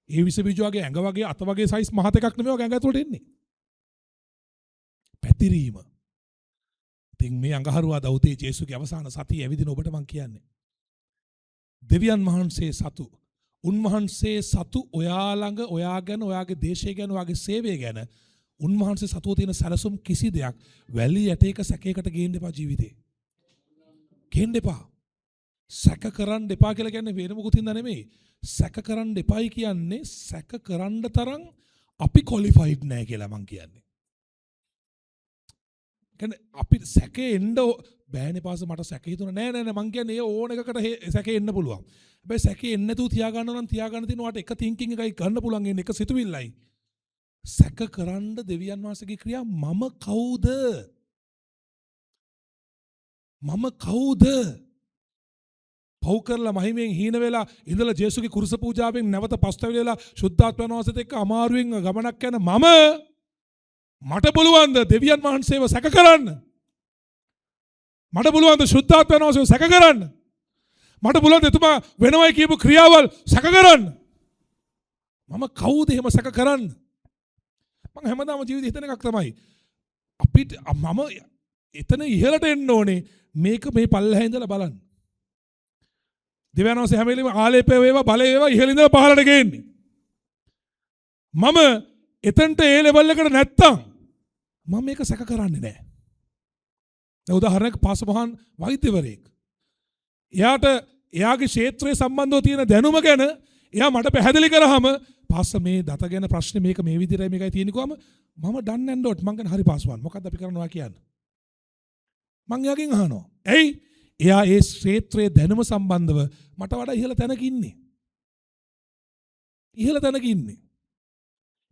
ඒ විස බීජ වගේ ඇඟ වගේ අත වගේ සයිස් මහත එකක් නෙමෙයි ඔය ඇඟ ඇතුළට එන්නේ. පැතිරීම. ඉතින් මේ අඟහරුවාදා උදේ ජේසුගේ අවසාන සතිය ඇවිදින ඔබට මම කියන්නේ. දෙවියන් වහන්සේ සතු උන්වහන්සේ සතු ඔයා ළඟ ඔයා ගැන ඔයාගේ දේශය ගැන ඔයාගේ සේවය ගැන උන්වහන්සේ සතුව තියෙන සැලසුම් කිසි දෙයක් වැලි යටේක සැකයකට ගේන්න එපා ජීවිතේ. ගේන්න එපා. සැක කරන්න එපා කියලා කියන්නේ වෙන මොකුත් හින්දා නෙමෙයි. සැක කරන්න එපයි කියන්නේ සැක කරන්න තරම් අපි ක්වොලිෆයිඩ් නැහැ කියලා මං කියන්නේ. කියන්නේ අපි සැකේ එන්න බෑනේ පාස මට සැකේ හිතුණා නෑ මං කියන්නේ ඒ ඕන එකකට සැකේ එන්න පුළුවන්. හැබැයි සැකේ එන්න නැතුව තියාගන්න නම් තියාගන්න තියෙන වාට එක තින්කින් එකයි ගන්න පුළුවන් එන්නේ එක සිතුවිල්ලයි. සැක කරන්න දෙවියන් වහන්සේගේ ක්‍රියා මම කවුද? මම කවුද? පව් කරලා මහිමෙන් හීන වෙලා ඉඳලා ජේසුගේ කුරුස පූජාවෙන් නැවත පස්තවිල වෙලා ශුද්ධාත්මයන් වහන්සේත් එක්ක අමාරුවෙන් ගමනක් යන මට පුළුවන්ද දෙවියන් වහන්සේව සැක කරන්න? මට පුළුවන්ද ශුද්ධාත්මයන් වහන්සේව සැක කරන්න? මට පුළුවන්ද එතුමා වෙනවයි කියපු ක්‍රියාවල් සැක කරන්න? මම කවුද එහෙම සැක කරන්න? මම හැමදාම ජීවිතේ හිතන එකක් තමයි අපිට මම එතන ඉහළට එන්න ඕනේ මේක මේ පල්ලෙහා ඉඳලා බලන්න. දෙවියන් වහන්සේ හැම වෙලෙම ආලේපය වේවා බලය වේවා ඉහළ ඉඳලා පහළට ගේන්නේ. මම එතනට ඒ ලෙවල් එකට නැත්තම් මම මේක සැක කරන්නේ නැහැ. දැන් උදාහරණයක් පාසමහන් වෛද්‍යවරයෙක්. එයාගේ ක්ෂේත්‍රයේ සම්බන්ධව තියෙන දැනුම ගැන එයා මට පැහැදිලි කරාම පාස මේ දත ගැන ප්‍රශ්නේ මේක මේ විදිහටයි මේකයි තියෙන්නේ කොහම මම done and dot මං ගැන හරි පාසුවන් මොකද්ද අපි කරනවා කියන්නේ මං එයාගෙන් අහනවා ඇයි එයා ඒ ක්ෂේත්‍රයේ දැනුම සම්බන්ධව මට වඩා ඉහළ තැනක ඉන්නේ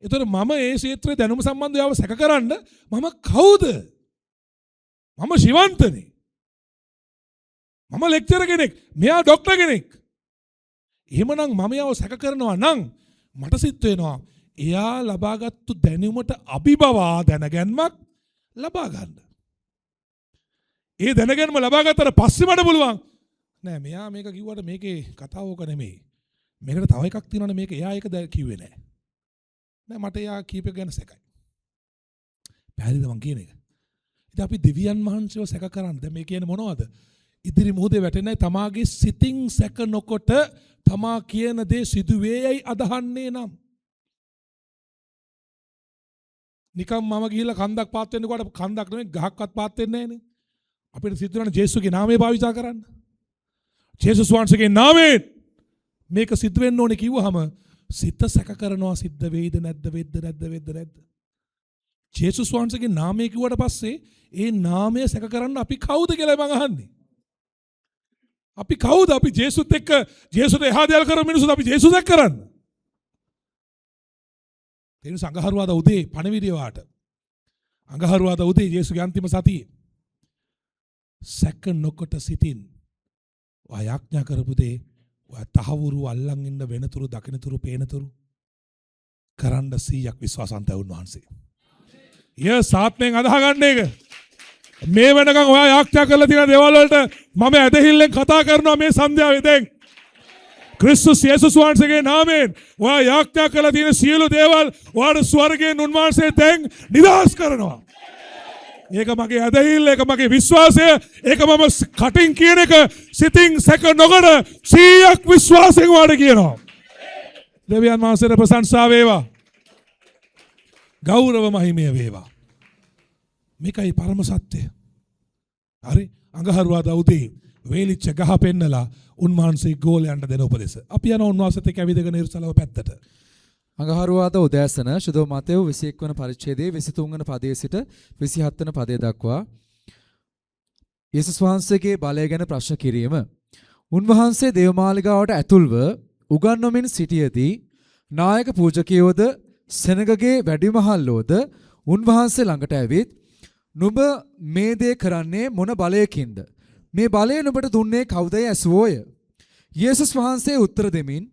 එතකොට මම ඒ ක්ෂේත්‍රයේ දැනුම සම්බන්ධව යව සැක කරන්න මම කවුද මම ශිවන්තනේ මම ලෙක්චරර් කෙනෙක් මෙයා ડોක්ටර් කෙනෙක් එහෙමනම් මම යව සැක කරනවා නම් මට සිත් වෙනවා එයා ලබාගත්තු දැනුමට අභිබවා දැනගැන්මක් ලබා ගන්න. ඒ දැනගැන්ම ලබා ගත්තට පස්සේ මට පුළුවන් නෑ මෙයා මේක කිව්වට මේකේ කතාව ඕක නෙමෙයි. මේකට තව එකක් තියෙනවනේ මේක එයා ඒක කිව්වේ නෑ. නෑ මට එයා කීප ගැන සැකයි. පැහැදිලිද මං කියන එක? ඉතින් අපි දෙවියන් වහන්සේව සැක කරන්නේ දැන් මේ කියන්නේ මොනවද? ඉදිරි මොහොතේ වැටෙන්නේ තමාගේ සිතින් සැක නොකොට තමා කියන දේ සිදු වේයයි අදහන්නේ නම් නිකම් මම ගිහිල්ලා කන්දක් පාත් වෙන්නකොට කන්දක් නෙමෙයි ගහක්වත් පාත් වෙන්නේ නැහනේ අපිට සිද්ධ වෙන ජේසුස්ගේ නාමය භාවිතා කරන්න ජේසුස් වහන්සේගේ නාමයෙන් මේක සිද්ධ වෙන්න ඕනේ කිව්වහම සිත සැක කරනවා සිද්ධ වෙයිද නැද්ද ජේසුස් වහන්සේගේ නාමය කිව්වට පස්සේ ඒ නාමය සැක කරන්න අපි කවුද කියලා මම අහන්නේ අපි කවුද අපි ජේසුත් එක්ක ජේසුට එහා දෙල් කරන මිනිස්සුත් අපි ජේසුස් එක්ක කරන්න. ඒ නිසා අඟහරුවාදා උදේ පණවිඩිය වාට අඟහරුවාදා උදේ ජේසුගේ අන්තිම සතියේ සැක නොකොට සිටින් ඔය යාඥා කරපු දේ ඔය තහවුරු අල්ලන් ඉන්න වෙනතුරු දකිනතුරු පේනතුරු කරන්න 100ක් විශ්වාසන්ත වුණාන්සේ. ය සාත්මෙන් අදහ ගන්න එක මේ වෙනකන් ඔයා යාඥා කරලා තියෙන දේවල් වලට මම ඇදහිල්ලෙන් කතා කරනවා මේ සන්ධ්‍යාවේ දැන් ක්‍රිස්තුස් යේසුස් වහන්සේගේ නාමයෙන් ඔයා යාඥා කරලා තියෙන සියලු දේවල් ඔයාට ස්වර්ගයෙන් උන්වහන්සේ දැන් නිදහස් කරනවා. ඒක මගේ ඇදහිල්ල, ඒක මගේ විශ්වාසය, ඒක මම කටින් කියන එක සිතින් සැක නොකර 100ක් විශ්වාසයෙන් වාට කියනවා. දෙවියන් වහන්සේට ප්‍රශංසා වේවා. ගෞරව මහිමය වේවා. මේකයි පරම සත්‍යය. හරි අඟහරුවාදා උදේ වේලිච්ච ගහ පෙන්නලා උන්වහන්සේ ගෝලයන්ට දෙන උපදෙස. අපි යන උන්වහන්සේත් එක්ක ඇවිදගෙන ඉරුසලව පැත්තට. අඟහරුවාදා උදෑසන ශුද්ධ මතෙව් 21 වන පරිච්ඡේදයේ 23 වන පදයේ සිට 27 වන පදය දක්වා යේසුස් වහන්සේගේ බලය ගැන ප්‍රශ්න කිරීම. උන්වහන්සේ දේවමාලිගාවට ඇතුල්ව උගන්වමින් සිටියේදී නායක පූජකයෝද සෙනගගේ වැඩිමහල්ලෝද උන්වහන්සේ ළඟට ඇවිත් නුඹ මේ දේ කරන්නේ මොන බලයකින්ද? මේ බලය නුඹට දුන්නේ කවුදයි ඇසුවෝය? යේසුස් වහන්සේ උත්තර දෙමින්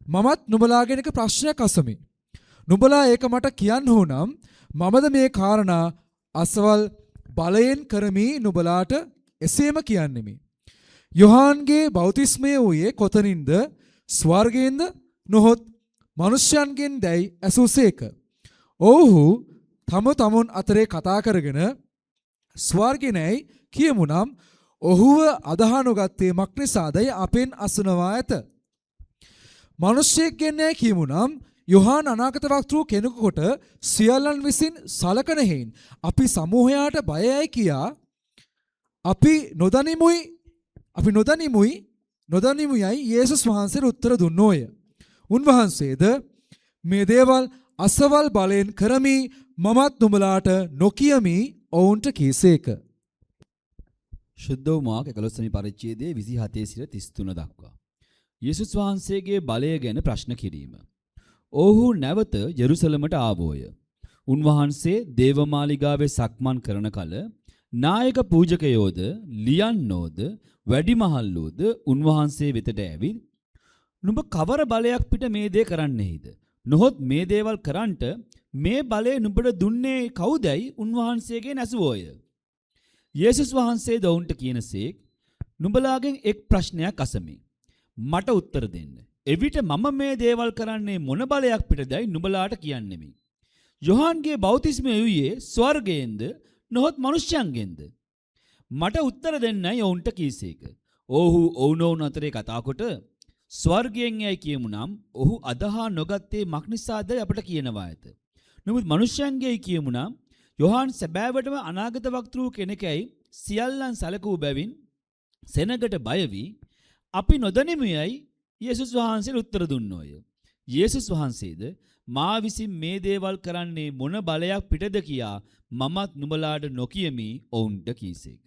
මමත් නුඹලාගෙන එක ප්‍රශ්නයක් අසමි. නුඹලා ඒක මට කියන්න ඕනම් මමද මේ කාරණා අසවල් බලයෙන් කරමි නුඹලාට එසේම කියන්නෙමි. යොහාන්ගේ බෞතිස්මය වූයේ කොතනින්ද? ස්වර්ගයෙන්ද නොහොත් මනුෂ්‍යයන්ගෙන් දැයි ඇසූසේක. ඔවුහු තම තමුන් අතරේ කතා කරගෙන ස්වර්ගෙනයි කියමු නම් ඔහුව අදහා නොගත්තේ මක් නිසාදයි අපෙන් අසනවා ඇත. මිනිසෙක්ගෙන් යයි කියමු නම් යොහාන් අනාගත වක්තෘ කෙනෙකු කොට සියල්ලන් විසින් සලකන හේයින් අපි සමූහයාට බයයි කියා අපි නොදනිමුයි යේසුස් වහන්සේට උත්තර දුන්නෝය. උන්වහන්සේද මේ දේවල් අසවල් බලෙන් කරමි මමත් නුඹලාට නොකියමි ඔවුන්ට කීසේක. ශුද්ධ වූ මාර්ක 11 වෙනි පරිච්ඡේදයේ 27 සිට 33 දක්වා. යේසුස් වහන්සේගේ බලය ගැන ප්‍රශ්න කිරීම. ඔහු නැවත යෙරුසලමට ආවෝය. උන්වහන්සේ දේවමාලිගාවේ සක්මන් කරන කල නායක පූජකයෝද ලියන්නෝද වැඩිමහල්ලෝද උන්වහන්සේ වෙතට ඇවිත් නුඹ කවර බලයක් පිට මේ දේ කරන්නෙහිද? නොහොත් මේ දේවල් කරන්ට මේ බලය නුඹට දුන්නේ කවුදයි උන්වහන්සේගෙන් ඇසුවෝය. යේසුස් වහන්සේ දවුන්ට කියනසේක් නුඹලාගෙන් එක් ප්‍රශ්නයක් අසමි. මට උත්තර දෙන්න. එවිට මම මේ දේවල් කරන්නේ මොන බලයක් පිටදයි නුඹලාට කියන්නෙමි. යොහන්ගේ බෞතිස්මය වූයේ ස්වර්ගයෙන්ද නොහොත් මනුෂ්‍යයන්ගෙන්ද? මට උත්තර දෙන්නයි ඔවුන්ට කීසේක. ඔහු ඔවුනොවුන් අතරේ කතා කොට ස්වර්ගයෙන් යයි කියමු නම් ඔහු අදහා නොගත්තේ මක් නිසාදයි අපට කියනවා ඇත. නමුත් මනුෂ්‍යයන්ගේ කියමු නම් යොහාන් සැබෑවටම අනාගත වක්තෘ කෙනෙකයි සියල්ලන් සැලකූ බැවින් සෙනගට බය වී අපි නොදනිමුයයි යේසුස් වහන්සේට උත්තර දුන්නෝය. යේසුස් වහන්සේද මා විසින් මේ දේවල් කරන්නේ මොන බලයක් පිටද කියා මමත් නුඹලාට නොකියමි ඔවුන්ට කීසේක.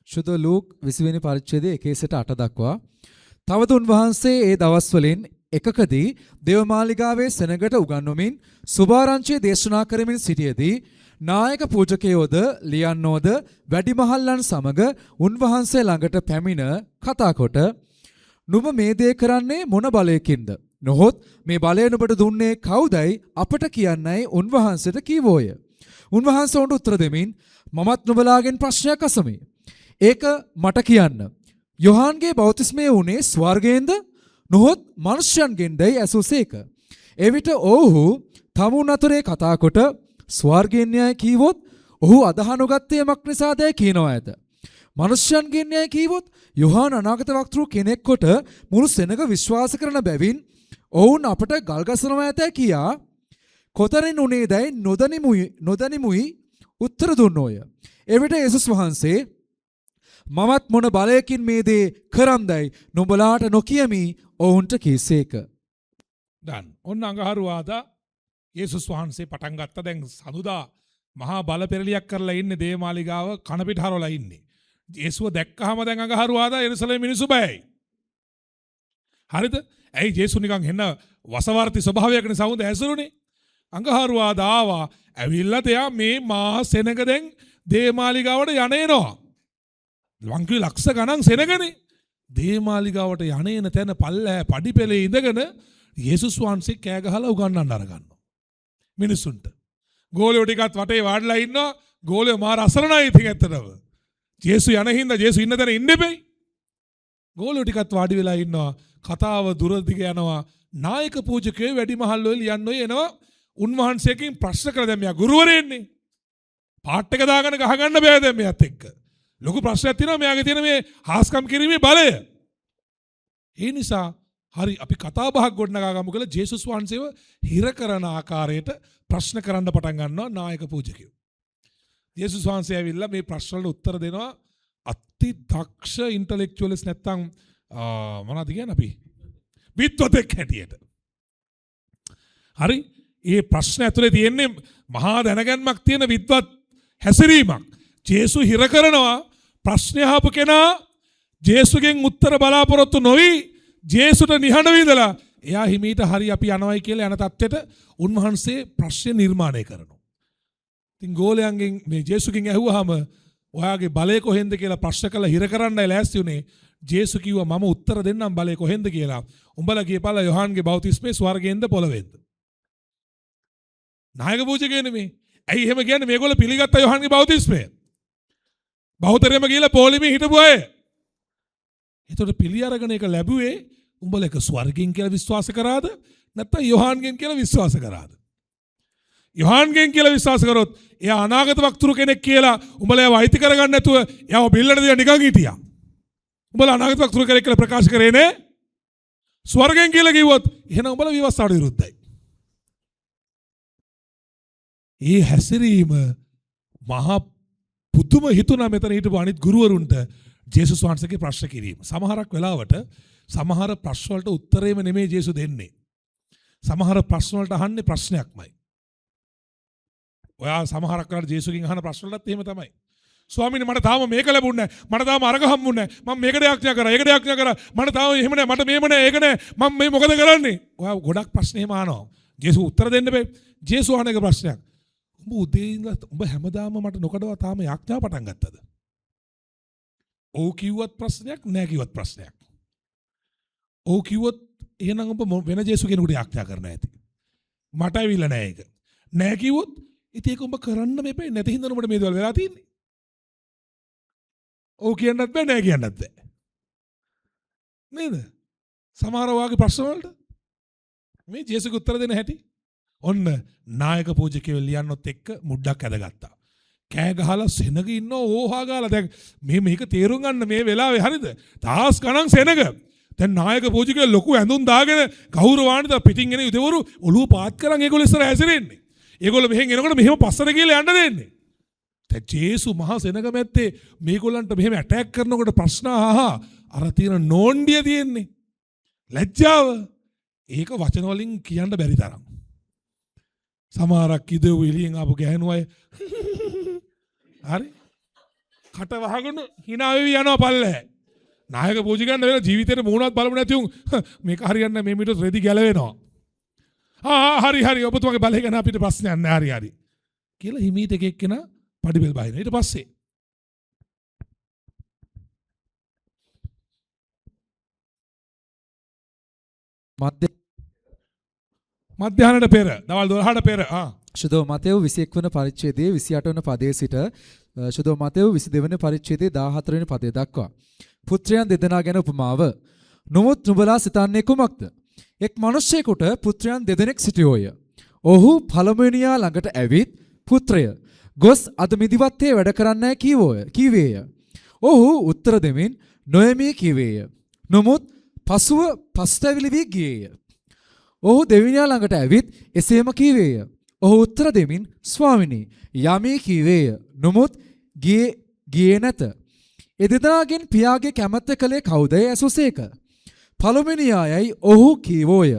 ශුද්ධ ලූක් 20 වෙනි පරිච්ඡේදයේ 1 සිට 8 දක්වා. තවද උන්වහන්සේ ඒ දවස්වලින් එකකදී දේවමාලිගාවේ සෙනගට උගන්වමින් සුභාරංචිය දේශනා කරමින් සිටියේදී නායක පූජකයෝද ලියන්නෝද වැඩිමහල්ලන් සමග උන්වහන්සේ ළඟට පැමිණ කතා කොට නුඹ මේ දේ කරන්නේ මොන බලයකින්ද? නොහොත් මේ බලය නුඹට දුන්නේ කවුදයි අපට කියන්නයි උන්වහන්සේට කීවෝය. උන්වහන්සේ උන්ට උත්තර දෙමින් මමත් නුඹලාගෙන් ප්‍රශ්නයක් අසමි. ඒක මට කියන්න. යොහන්ගේ බෞතිස්මය වුණේ ස්වර්ගයෙන්ද නොහොත් මනුෂ්‍යයන්ගෙන්දයි ඇසුසේක. එවිට ඔවුහු තමුන් අතරේ කතා කොට ස්වර්ගයෙන් යයි කීවොත් ඔහු අදහා නොගත්තේ මක් නිසාදයි කියනවා ඇත. මනුෂ්‍යයන්ගෙන් යයි කීවොත් යොහාන් අනාගත වක්තෘ කෙනෙක් කොට මුළු සෙනග විශ්වාස කරන බැවින් ඔවුන් අපට ගල්ගසනවා ඇත කියා කොතරින් උනේදයි නොදනිමුයි උත්තර දුන්නෝය. එවිට යේසුස් වහන්සේ මමත් මොන බලයකින් මේ දේ කරම්දයි නුඹලාට නොකියමි ඔවුන්ට කීසේක. දැන් ඔන්න අඟහරුවාදා යේසුස් වහන්සේ පටන් ගත්ත. දැන් සඳුදා මහා බල පෙරලියක් කරලා ඉන්නේ දේවමාලිගාව කණපිට හරවලා ඉන්නේ. යේසුව දැක්කහම දැන් අඟහරුවාදා යෙරුසලේ මිනිස්සු බයයි. හරිද? ඇයි යේසු නිකන් එන්න වසවර්ති ස්වභාවයකනේ සමුද ඇසුරුනේ. අඟහරුවාදා ආවා. ඇවිල්ලා තයා මේ මහා සෙනග දැන් දේවමාලිගාවට යන්නේනවා. ලංකේ ලක්ෂ ගණන් සෙනගනේ. දේවමාලිගාවට යන්නේන තැන පල්ලෑ පඩිපෙළේ ඉඳගෙන යේසුස් වහන්සේ කෑ ගහලා උගන්වන්න අර ගන්නවා. මිනිසුන්ට. ගෝලයෝ ටිකත් වටේ වාඩිලා ඉන්නවා. ගෝලයෝ මාර අසරණයි ඉතින් ඇත්තටම. යේසු යන හින්දා යේසු ඉන්න තැන ඉන්න එපෙයි. ගෝලයෝ ටිකත් වාඩි වෙලා ඉන්නවා. කතාව දුර දිග යනවා. නායක පූජකයෝ වැඩිමහල්ලෝ ලියන්නෝ එනවා. උන්වහන්සේකින් ප්‍රශ්න කළ දැන් මෙයා ගුරුවරයෙන්නේ. පාට් එක දාගෙන ගහගන්න බෑ දැන් මෙයාත් එක්ක. ලොකු ප්‍රශ්නයක් තියෙනවා මෙයාගේ තියෙන මේ හාස්කම් කිරීමේ බලය. ඒ නිසා හරි අපි කතා බහක් ගොඩනගා ගමු කියලා ජේසුස් වහන්සේව හිර කරන ආකාරයට ප්‍රශ්න කරන්න පටන් ගන්නවා නායක පූජකයෝ. ජේසුස් වහන්සේ ඇවිල්ලා මේ ප්‍රශ්න වලට උත්තර දෙනවා අති දක්ෂ ඉන්ටෙලෙක්චුවල්ස් නැත්තම් මොනවද කියන්නේ අපි විද්වතෙක් හැටියට. හරි? මේ ප්‍රශ්න ඇතුලේ තියෙන්නේ මහා දැනගැන්මක් තියෙන විද්වත් හැසිරීමක්. ජේසු හිර කරනවා ප්‍රශ්න අහපු කෙනා ජේසුගෙන් උත්තර බලාපොරොත්තු නොවි ජේසුට නිහඬව ඉඳලා එයා හිමීට හරි අපි යනවායි කියලා යන තත්ත්වෙට උන්වහන්සේ ප්‍රශ්න නිර්මාණය කරනවා. ඉතින් ගෝලයන්ගෙන් මේ ජේසුගෙන් ඇහුවාම ඔයාගේ බලය කොහෙන්ද කියලා ප්‍රශ්න කළා හිර කරන්නයි ලෑස්ති උනේ. ජේසු කිව්වා මම උත්තර දෙන්නම් බලය කොහෙන්ද කියලා. උඹලා ගියපල්ලා යොහන්ගේ බෞතිස්මේ ස්වර්ගයෙන්ද පොළවෙන්ද? නායක පූජකයනේ මේ. ඇයි එහෙම කියන්නේ මේගොල්ලෝ පිළිගත්ත යොහන්ගේ බෞතිස්මය? බහුතරයම ගිහලා පොලිමේ හිටපු අය. ඒතකොට පිළි අරගෙන ඒක ලැබුවේ උඹල එක ස්වර්ගයෙන් කියලා විශ්වාස කරාද නැත්නම් යොහාන්ගෙන් කියලා විශ්වාස කරාද? යොහාන්ගෙන් කියලා විශ්වාස කරොත් එයා අනාගත වක්තුරු කෙනෙක් කියලා උඹලා වෛති කරගන්න නැතුව එයාව බිල්ලට දිලා නිකන් හිටියා. උඹලා අනාගත වක්තුරු කෙනෙක් කියලා ප්‍රකාශ කරේ නේ? ස්වර්ගයෙන් කියලා කිව්වොත් එහෙනම් උඹලා විවස්ථාවට විරුද්ධයි. ඒ හැසිරීම මහා පුදුම හිතුණා මෙතන හිටපු අනිත් ගුරුවරුන්ට ජේසුස් වහන්සේගේ ප්‍රශ්න කිරීම. සමහරක් වෙලාවට සමහර ප්‍රශ්න වලට උත්තරේම නෙමෙයි ජේසුස් දෙන්නේ. සමහර ප්‍රශ්න වලට අහන්නේ ප්‍රශ්නයක්මයි. ඔයා සමහරක් වෙලාවට ජේසුස්ගෙන් අහන ප්‍රශ්න වලටත් එහෙම තමයි. ස්වාමීනි මට තාම මේක ලැබුණේ නැහැ. මට තාම අරක හම්බුන්නේ නැහැ. මම මේකට යාඥා කරා. ඒකට යාඥා කරා. මට තාම එහෙම නැහැ. මට මේම නැහැ. ඒක නැහැ. මම මේ මොකද කරන්නේ? ඔයා ගොඩක් ප්‍රශ්න එහෙම අහනවා. ජේසුස් උත්තර දෙන්න බෑ. ජේසුස් අහන එක ප්‍රශ්නයක්. උඹ උදේ ඉඳලා උඹ හැමදාම මට නොකඩවා තාම යාඥා පටන් ගත්තද? ඔව් කිව්වත් ප්‍රශ්නයක් නෑ කිව්වත් ප්‍රශ්නයක්. ඔව් කිව්වොත් එහෙනම් ඔබ වෙන ජේසුස් කෙනෙකුට යාඥා කරන්න ඇති. මට ඇවිල්ලා නෑ ඒක. නෑ කිව්වොත් ඉතින් ඒක ඔබ කරන්න මෙපේ නැති හින්දා උඹට මේ දේවල් වෙලා තියෙන්නේ. ඔව් කියන්නත් බෑ නෑ කියන්නත් බෑ. නේද? සමහර වාගේ ප්‍රශ්න වලට මේ ජේසුස් උත්තර දෙන්න හැටි. ඔන්න නායක පූජකයෝ ලියන්නොත් එක්ක මුඩක් ඇදගත්තා. කෑ ගහලා සෙනග ඉන්නවා ඕහා ගාලා දැන් මේක තේරුම් ගන්න මේ වෙලාවේ හරිද? තාස් ගණන් සෙනග. දැන් නායක පූජකයෝ ලොකු ඇඳුම් දාගෙන ගෞරවාන්විත පිටින් එන යුදවරු ඔළුව පාත් කරන් ඒගොල්ලෝ ඉස්සර හැසිරෙන්නේ. ඒගොල්ලෝ මෙහෙන් එනකොට මෙහෙම පස්සට කියලා යන්න දෙන්නේ. දැන් ජේසු මහා සෙනග මැත්තේ මේගොල්ලන්ට මෙහෙම ඇටැක් කරනකොට ප්‍රශ්න අර තියෙන නෝන්ඩිය තියෙන්නේ. ලැජ්ජාව. ඒක වචන වලින් කියන්න බැරි තරම්. සමහරක් ඉදෙව් එළියෙන් ආපු ගැහණු අය හරි කට වහගෙන hina වෙවි යනවා පල්ලේ. නායක පූජිකයන් වෙන ජීවිතේට මුණත් බලමු නැති උන් මේක හරියන්නේ නැහැ මේ මිට රෙදි ගැලවෙනවා. හරි ඔබතුමාගේ බලය ගැන අපිට ප්‍රශ්නයක් නැහැ හරි කියලා හිමීට එක එක්කෙනා පඩිබෙල් බහින. ඊට පස්සේ මධ්‍යහනට පෙර දවල් 12ට පෙර ශුද්ධ මතෙව් 21 වන පරිච්ඡේදයේ 28 වන පදයේ සිට ශුද්ධ මතෙව් 22 වන පරිච්ඡේදයේ 14 වෙනි පදය දක්වා පුත්‍රයන් දෙදෙනා ගැන උපමාව. නොමුත් නුඹලා සිතන්නේ කුමක්ද? එක් මිනිසෙකුට පුත්‍රයන් දෙදෙනෙක් සිටියෝය. ඔහු පළමුවෙනියා ළඟට ඇවිත් පුත්‍රය ගොස් අද මිදිවත්තේ වැඩ කරන්නයි කීවේය. ඔහු උත්තර දෙමින් නොයමී කීවේය. නමුත් පසුව පස්තැවිලි වී ගියේය. ඔහු දෙවිනියා ළඟට ඇවිත් එසේම කීවේය. ඔහු උත්තර දෙමින් ස්වාමිනී යමී කීවේය. නමුත් ගියේ නැත. එදෙනාගෙන් පියාගේ කැමැත්ත කළේ කවුදයි ඇසුසේක. පළමුවෙනියායයි ඔහු කීවෝය.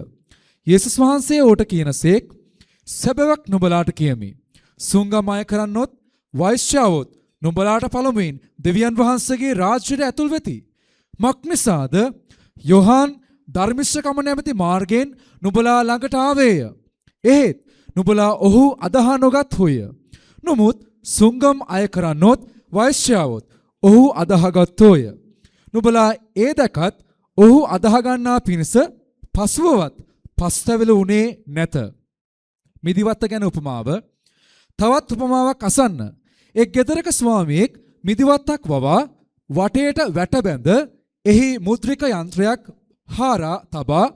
යේසුස් වහන්සේ ඔහුට කියනසේක් සැබෑවක් නුඹලාට කියමි. සුංගම් අය කරන්නොත් වෛශ්‍යාවොත් නුඹලාට පළමුවෙන් දෙවියන් වහන්සේගේ රාජ්‍යයට ඇතුල් වෙති. මක්නිසාද යොහාන් ධර්මිෂ්ඨකම නැමැති මාර්ගයෙන් නුඹලා ළඟට ආවේය. එහෙත් නුඹලා ඔහු අදහා නොගත්හුය. නමුත් සුංගම් අය කරන්නොත් වෛශ්‍යාවොත් ඔහු අදහාගත්තෝය. නුඹලා ඒ දැකත් ඔහු අදහගන්නා පිණිස පසුවවත් පස්තැවිලි වුණේ නැත. මිදිවත්ත ගැන උපමාව. තවත් උපමාවක් අසන්න. එක් ගෙදරක ස්වාමියෙක් මිදිවත්තක් වවා වටේට වැට බැඳ එහි මුද්‍රික යන්ත්‍රයක් හාරා තබා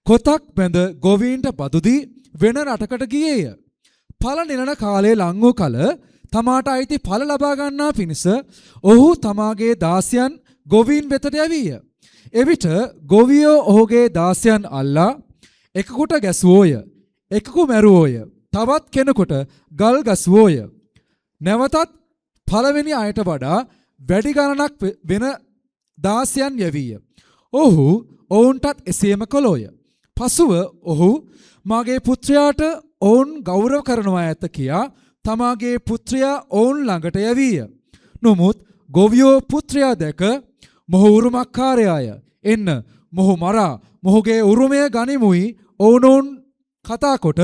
කොතක් බැඳ ගොවීන්ට බදු දී වෙන රටකට ගියේය. පල නිලන කාලයේ ලං වූ කල තමාට අයිති පල ලබා ගන්නා පිණිස ඔහු තමාගේ දාසයන් ගොවීන් වෙතට යවීය. එවිට ගොවියෝ ඔහුගේ දාසයන් අල්ලා එකෙකුට ගැසුවෝය. එකෙකු මැරුවෝය. තවත් කෙනෙකුට ගල් ගසුවෝය. නැවතත් පළවෙනි අයට වඩා වැඩි ගණනක් වෙන දාසයන් යවීය. ඔහු ඔවුන්ටත් එසේම කළෝය. පසුව ඔහු මාගේ පුත්‍රයාට ඔවුන් ගෞරව කරනවා ඇත කියා තමාගේ පුත්‍රයා ඔවුන් ළඟට යවීය. නමුත් ගොවියෝ පුත්‍රයා දැක මොහු උරුමකාරයාය. එන්න මොහු මරා මොහුගේ උරුමය ගනිමුයි ඔවුනොවුන් කතා කොට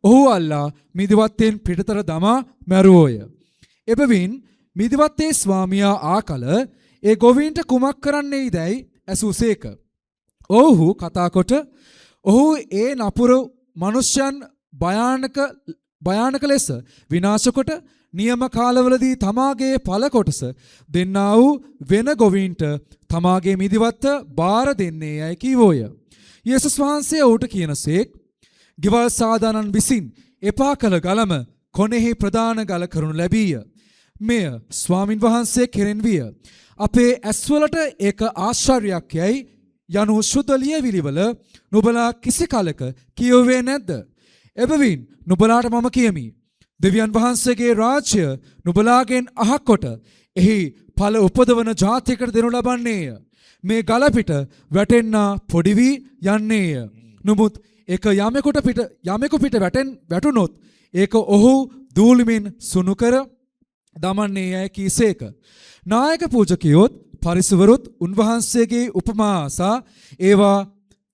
ඔහු අල්ලා මිදිවත්තෙන් පිටතර දමා මැරුවෝය. එබැවින් මිදිවත්තේ ස්වාමියා ආකල ඒ ගොවීන්ට කුමක් කරන්නේයිදැයි ඇසූසේක. ඔහු කතා කොට ඔහු ඒ නපුරු මනුෂ්‍යයන් භයානක භයානක ලෙස විනාශ කොට නියම කාලවලදී තමාගේ ඵල කොටස දෙන්නා වූ වෙන ගොවීන්ට තමාගේ මිදිවත්ත බාර දෙන්නේ යයි කීවෝය. යේසුස් වහන්සේ ඌට කියනසේක් ගෙවල් සාදානන් විසින් එපා කළ ගලම කොනෙහි ප්‍රධාන ගල කරනු ලැබීය. මෙය ස්වාමින් වහන්සේ කෙරෙන් විය. අපේ ඇස්වලට ඒක ආශ්චර්යයක් යයි යනු ශුද්ධ ලියවිලිවල නුඹලා කිසි කලක කියුවේ නැද්ද? එබැවින් නුඹලාට මම කියමි. දෙවියන් වහන්සේගේ රාජ්‍ය නුඹලාගෙන් අහක්කොට එහි ඵල උපදවන ජාතියකට දෙනු ලබන්නේය. මේ ගල පිට වැටෙන්නා පොඩි වී යන්නේය. නමුත් ඒක යමෙකු පිට වැටුනොත් ඒක ඔහු දූලිමින් සුණු කර දමන්නේ යයි කීසේක. නායක පූජකයෝත් පරිසවරුත් උන්වහන්සේගේ උපමා අසා ඒවා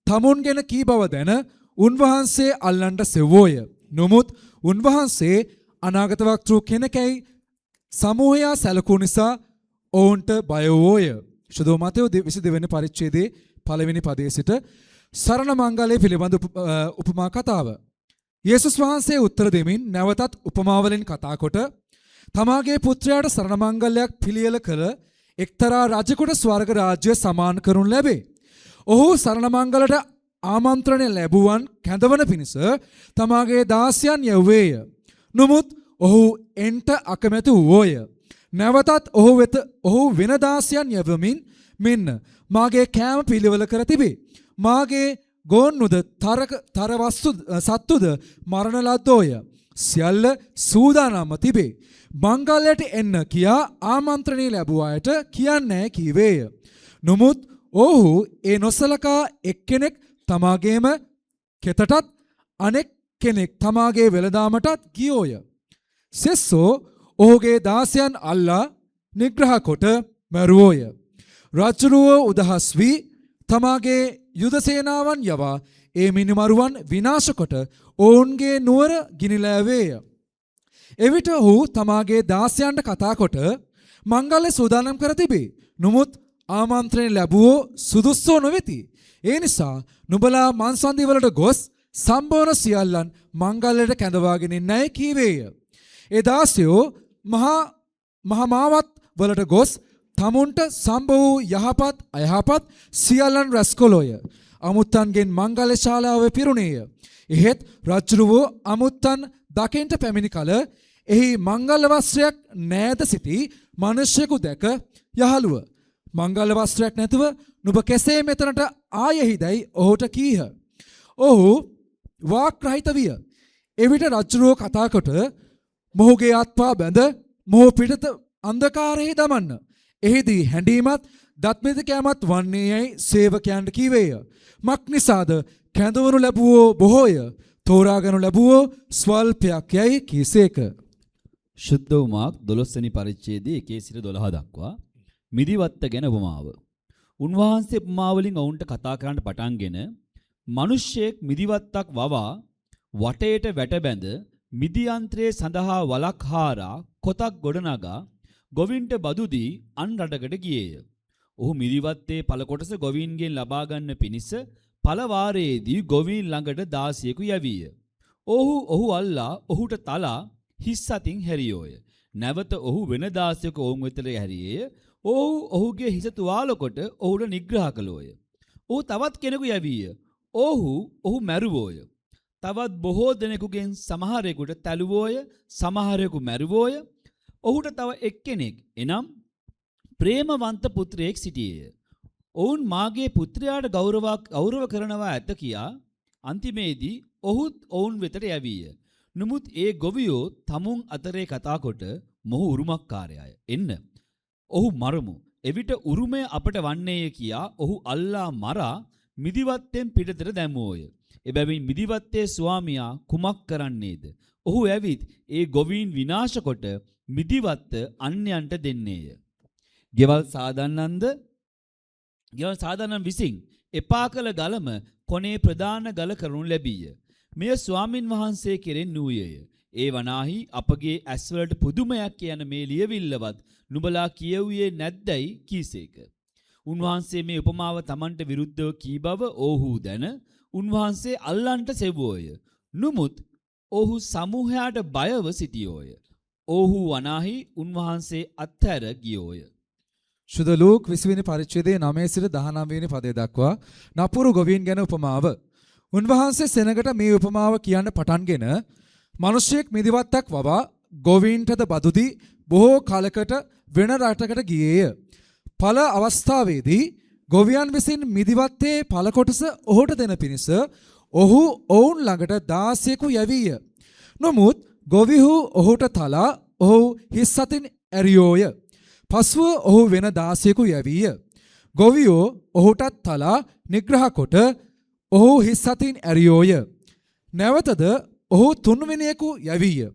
තමුන්ගෙන කී බව දැන උන්වහන්සේ අල්ලන්ට සෙව්වෝය. නමුත් උන්වහන්සේ අනාගත වක්තෘ කෙනෙකයි සමූහයා සැලකූ නිසා ඔවුන්ට බය වූවෝය. ශුද්ධ මතෙව් 22 වෙනි පරිච්ඡේදයේ පළවෙනි පදයේ සිට සරණ මංගලයේ පිළිබඳ උපමා කතාව. යේසුස් වහන්සේ උත්තර දෙමින් නැවතත් උපමාවලින් කතා කොට තමාගේ පුත්‍රයාට සරණ මංගල්‍යයක් පිළියෙල කළ එක්තරා රජෙකුට ස්වර්ග රාජ්‍ය සමාන කරනු ලැබේ. ඔහු සරණ මංගලට ආමන්ත්‍රණය ලැබුවන් කැඳවන පිණිස තමාගේ දාසයන් යැව්වේය. නමුත් ඔහු එන්ට අකමැති වූවෝය. නැවතත් ඔහු වෙන දාසයන් යැවමින් මෙන්න මාගේ කෑම පිළිවෙල කර තිබේ. මාගේ ගෝන්නුද සත්තුද මරණ ලද්දෝය. සියල්ල සූදානම්ව තිබේ. මංගල්‍යයට එන්න කියා ආමන්ත්‍රණය ලැබුව අයට කියන්නේ කීවේය. නමුත් ඔහු ඒ නොසලකා එක්කෙනෙක් තමාගේම කෙතටත් අනෙක් කෙනෙක් තමාගේ වෙළදාමටත් ගියෝය. සෙස්සෝ ඔහුගේ දාසයන් අල්ලා නිග්‍රහ කොට මැරුවෝය. රජුරුවෝ උදහස් වී තමාගේ යුද සේනාවන් යවා ඒ මිනිමරුවන් විනාශ කොට ඔවුන්ගේ නුවර ගිනිලෑවේය. එවිට ඔහු තමාගේ දාසයන්ට කතා කොට මංගල්‍ය සූදානම් කර තිබේ. නමුත් ආමන්ත්‍රණය ලැබුවෝ සුදුස්සෝ නොවෙති. ඒ නිසා නුඹලා මංසන්දි වලට ගොස් සම්බෝන සියල්ලන් මංගල්‍යයට කැඳවාගෙන ඉන්නයි කීවේය. ඒ දාසයෝ මහා මාවත් වලට ගොස් තමුන්ට සම්බ වූ යහපත් අයහපත් සියල්ලන් රැස්කොළෝය. අමුත්තන්ගෙන් මංගල්‍ය ශාලාව පිරුණේය. එහෙත් රජුරුවෝ අමුත්තන් දකින්ට පැමිණි කල එහි මංගල්‍ය වස්ත්‍රයක් නෑද සිටි මිනිසෙකු දැක යහළුව මංගල්‍ය වස්ත්‍රයක් නැතුව නුඹ කෙසේ මෙතනට ආයෙහිදයි ඔහුට කීහ. ඔහු වාක් රහිත විය. එවිට රජුරුවෝ කතා කොට මොහුගේ අත්පා බැඳ මොහු පිටත අන්ධකාරයේ දමන්න. එහිදී හැඬීමත් දත්මිද කෑමත් වන්නේ යයි සේවකයන්ට කීවේය. මක් නිසාද කැඳවනු ලැබුවෝ බොහෝය, තෝරාගනු ලැබුවෝ ස්වල්පයක් යයි කීසේක. ශුද්ධ වූ මාර්ක් 12 වෙනි පරිච්ඡේදයේ 1 සිට 12 දක්වා මිදිවත්ත ගැන උපමාව. උන්වහන්සේ උපමාවලින් ඔවුන්ට කතා කරන්න පටන්ගෙන මිනිස්සෙක් මිදිවත්තක් වවා වටේට වැට බැඳ මිදි යන්ත්‍රයේ සඳහා වලක් හාරා කොතක් ගොඩනගා ගොවින්ට බදු දී අන් රටකට ගියේය. ඔහු මිදිවත්තේ පළ කොටස ගොවීන්ගෙන් ලබා ගන්න පිණිස පළ වාරයේදී ගොවීන් ළඟට දාසියෙකු යවීය. ඔහු අල්ලා ඔහුට තලා හිස් අතින් හැරියෝය. නැවත ඔහු වෙන දාසියෙකු ඔවුන් වෙතට හැරියේය. ඔහුගේ හිස තුවාල කොට ඔහුට නිග්‍රහ කළෝය. ඔහු තවත් කෙනෙකු යවීය. ඔහු මැරුවෝය. තවත් බොහෝ දෙනෙකුගෙන් සමහරෙකුට තැළුවෝය, සමහරෙකු මැරුවෝය. ඔහුට තව එක්කෙනෙක් එනම් ප්‍රේමවන්ත පුත්‍රයෙක් සිටියේය. ඔවුන් මාගේ පුත්‍රයාට ගෞරව කරනවා ඇත කියා අන්තිමේදී ඔහුත් ඔවුන් වෙතට යවීය. නමුත් ඒ ගොවියෝ තමුන් අතරේ කතා කොට මොහු උරුමකාරයය. එන්න ඔහු මරමු. එවිට උරුමය අපට වන්නේය කියා ඔහු අල්ලා මරා මිදිවත්තෙන් පිටතට දැමුවෝය. එබැවින් මිදිවත්තේ ස්වාමියා කුමක් කරන්නේද? ඔහු ඇවිත් ඒ ගොවීන් විනාශ කොට මිදිවත්ත අන්‍යයන්ට දෙන්නේය. ගෙවල් සාදානන් විසින් එපා කළ ගලම කොනේ ප්‍රධාන ගල කරනු ලැබීය. මෙය ස්වාමින් වහන්සේ කෙරෙන් නූයේය. ඒ වනාහි අපගේ ඇස්වලට පුදුමයක් කියන මේ ලියවිල්ලවත් නුඹලා කියවුවේ නැද්දයි කීසේක. උන්වහන්සේ මේ උපමාව තමන්ට විරුද්ධව කී බව ඔවුහු දැන උන්වහන්සේ අල්ලන්ට සෙව්වෝය. නමුත් ඔහු සමූහයාට බයව සිටියෝය. ඔහු වනාහි උන්වහන්සේ අත්හැර ගියෝය. ශුද්ධ ලූක් 20 වෙනි පරිච්ඡේදයේ 9 සිට 19 වෙනි පදය දක්වා නපුරු ගොවීන් ගැන උපමාව. උන්වහන්සේ සෙනගට මේ උපමාව කියන්න පටන්ගෙන මිනිසෙක් මිදිවත්තක් වවා ගොවීන්ටද බදු දී බොහෝ කාලයකට වෙන රටකට ගියේය. පළ අවස්ථාවේදී ගොවියන් විසින් මිදිවත්තේ පළ කොටස ඔහුට දෙන පිණිස ඔහු ඔවුන් ළඟට 16කු යැවීය. නමුත් ගොවිහු ඔහුට තලා ඔහු හිස් අතින් ඇරියෝය. පසුව ඔහු වෙන 16කු යැවීය. ගොවියෝ ඔහුටත් තලා නිග්‍රහ කොට ඔහු හිස් අතින් ඇරියෝය. නැවතද ඔහු තුන්වෙනියෙකු යැවීය.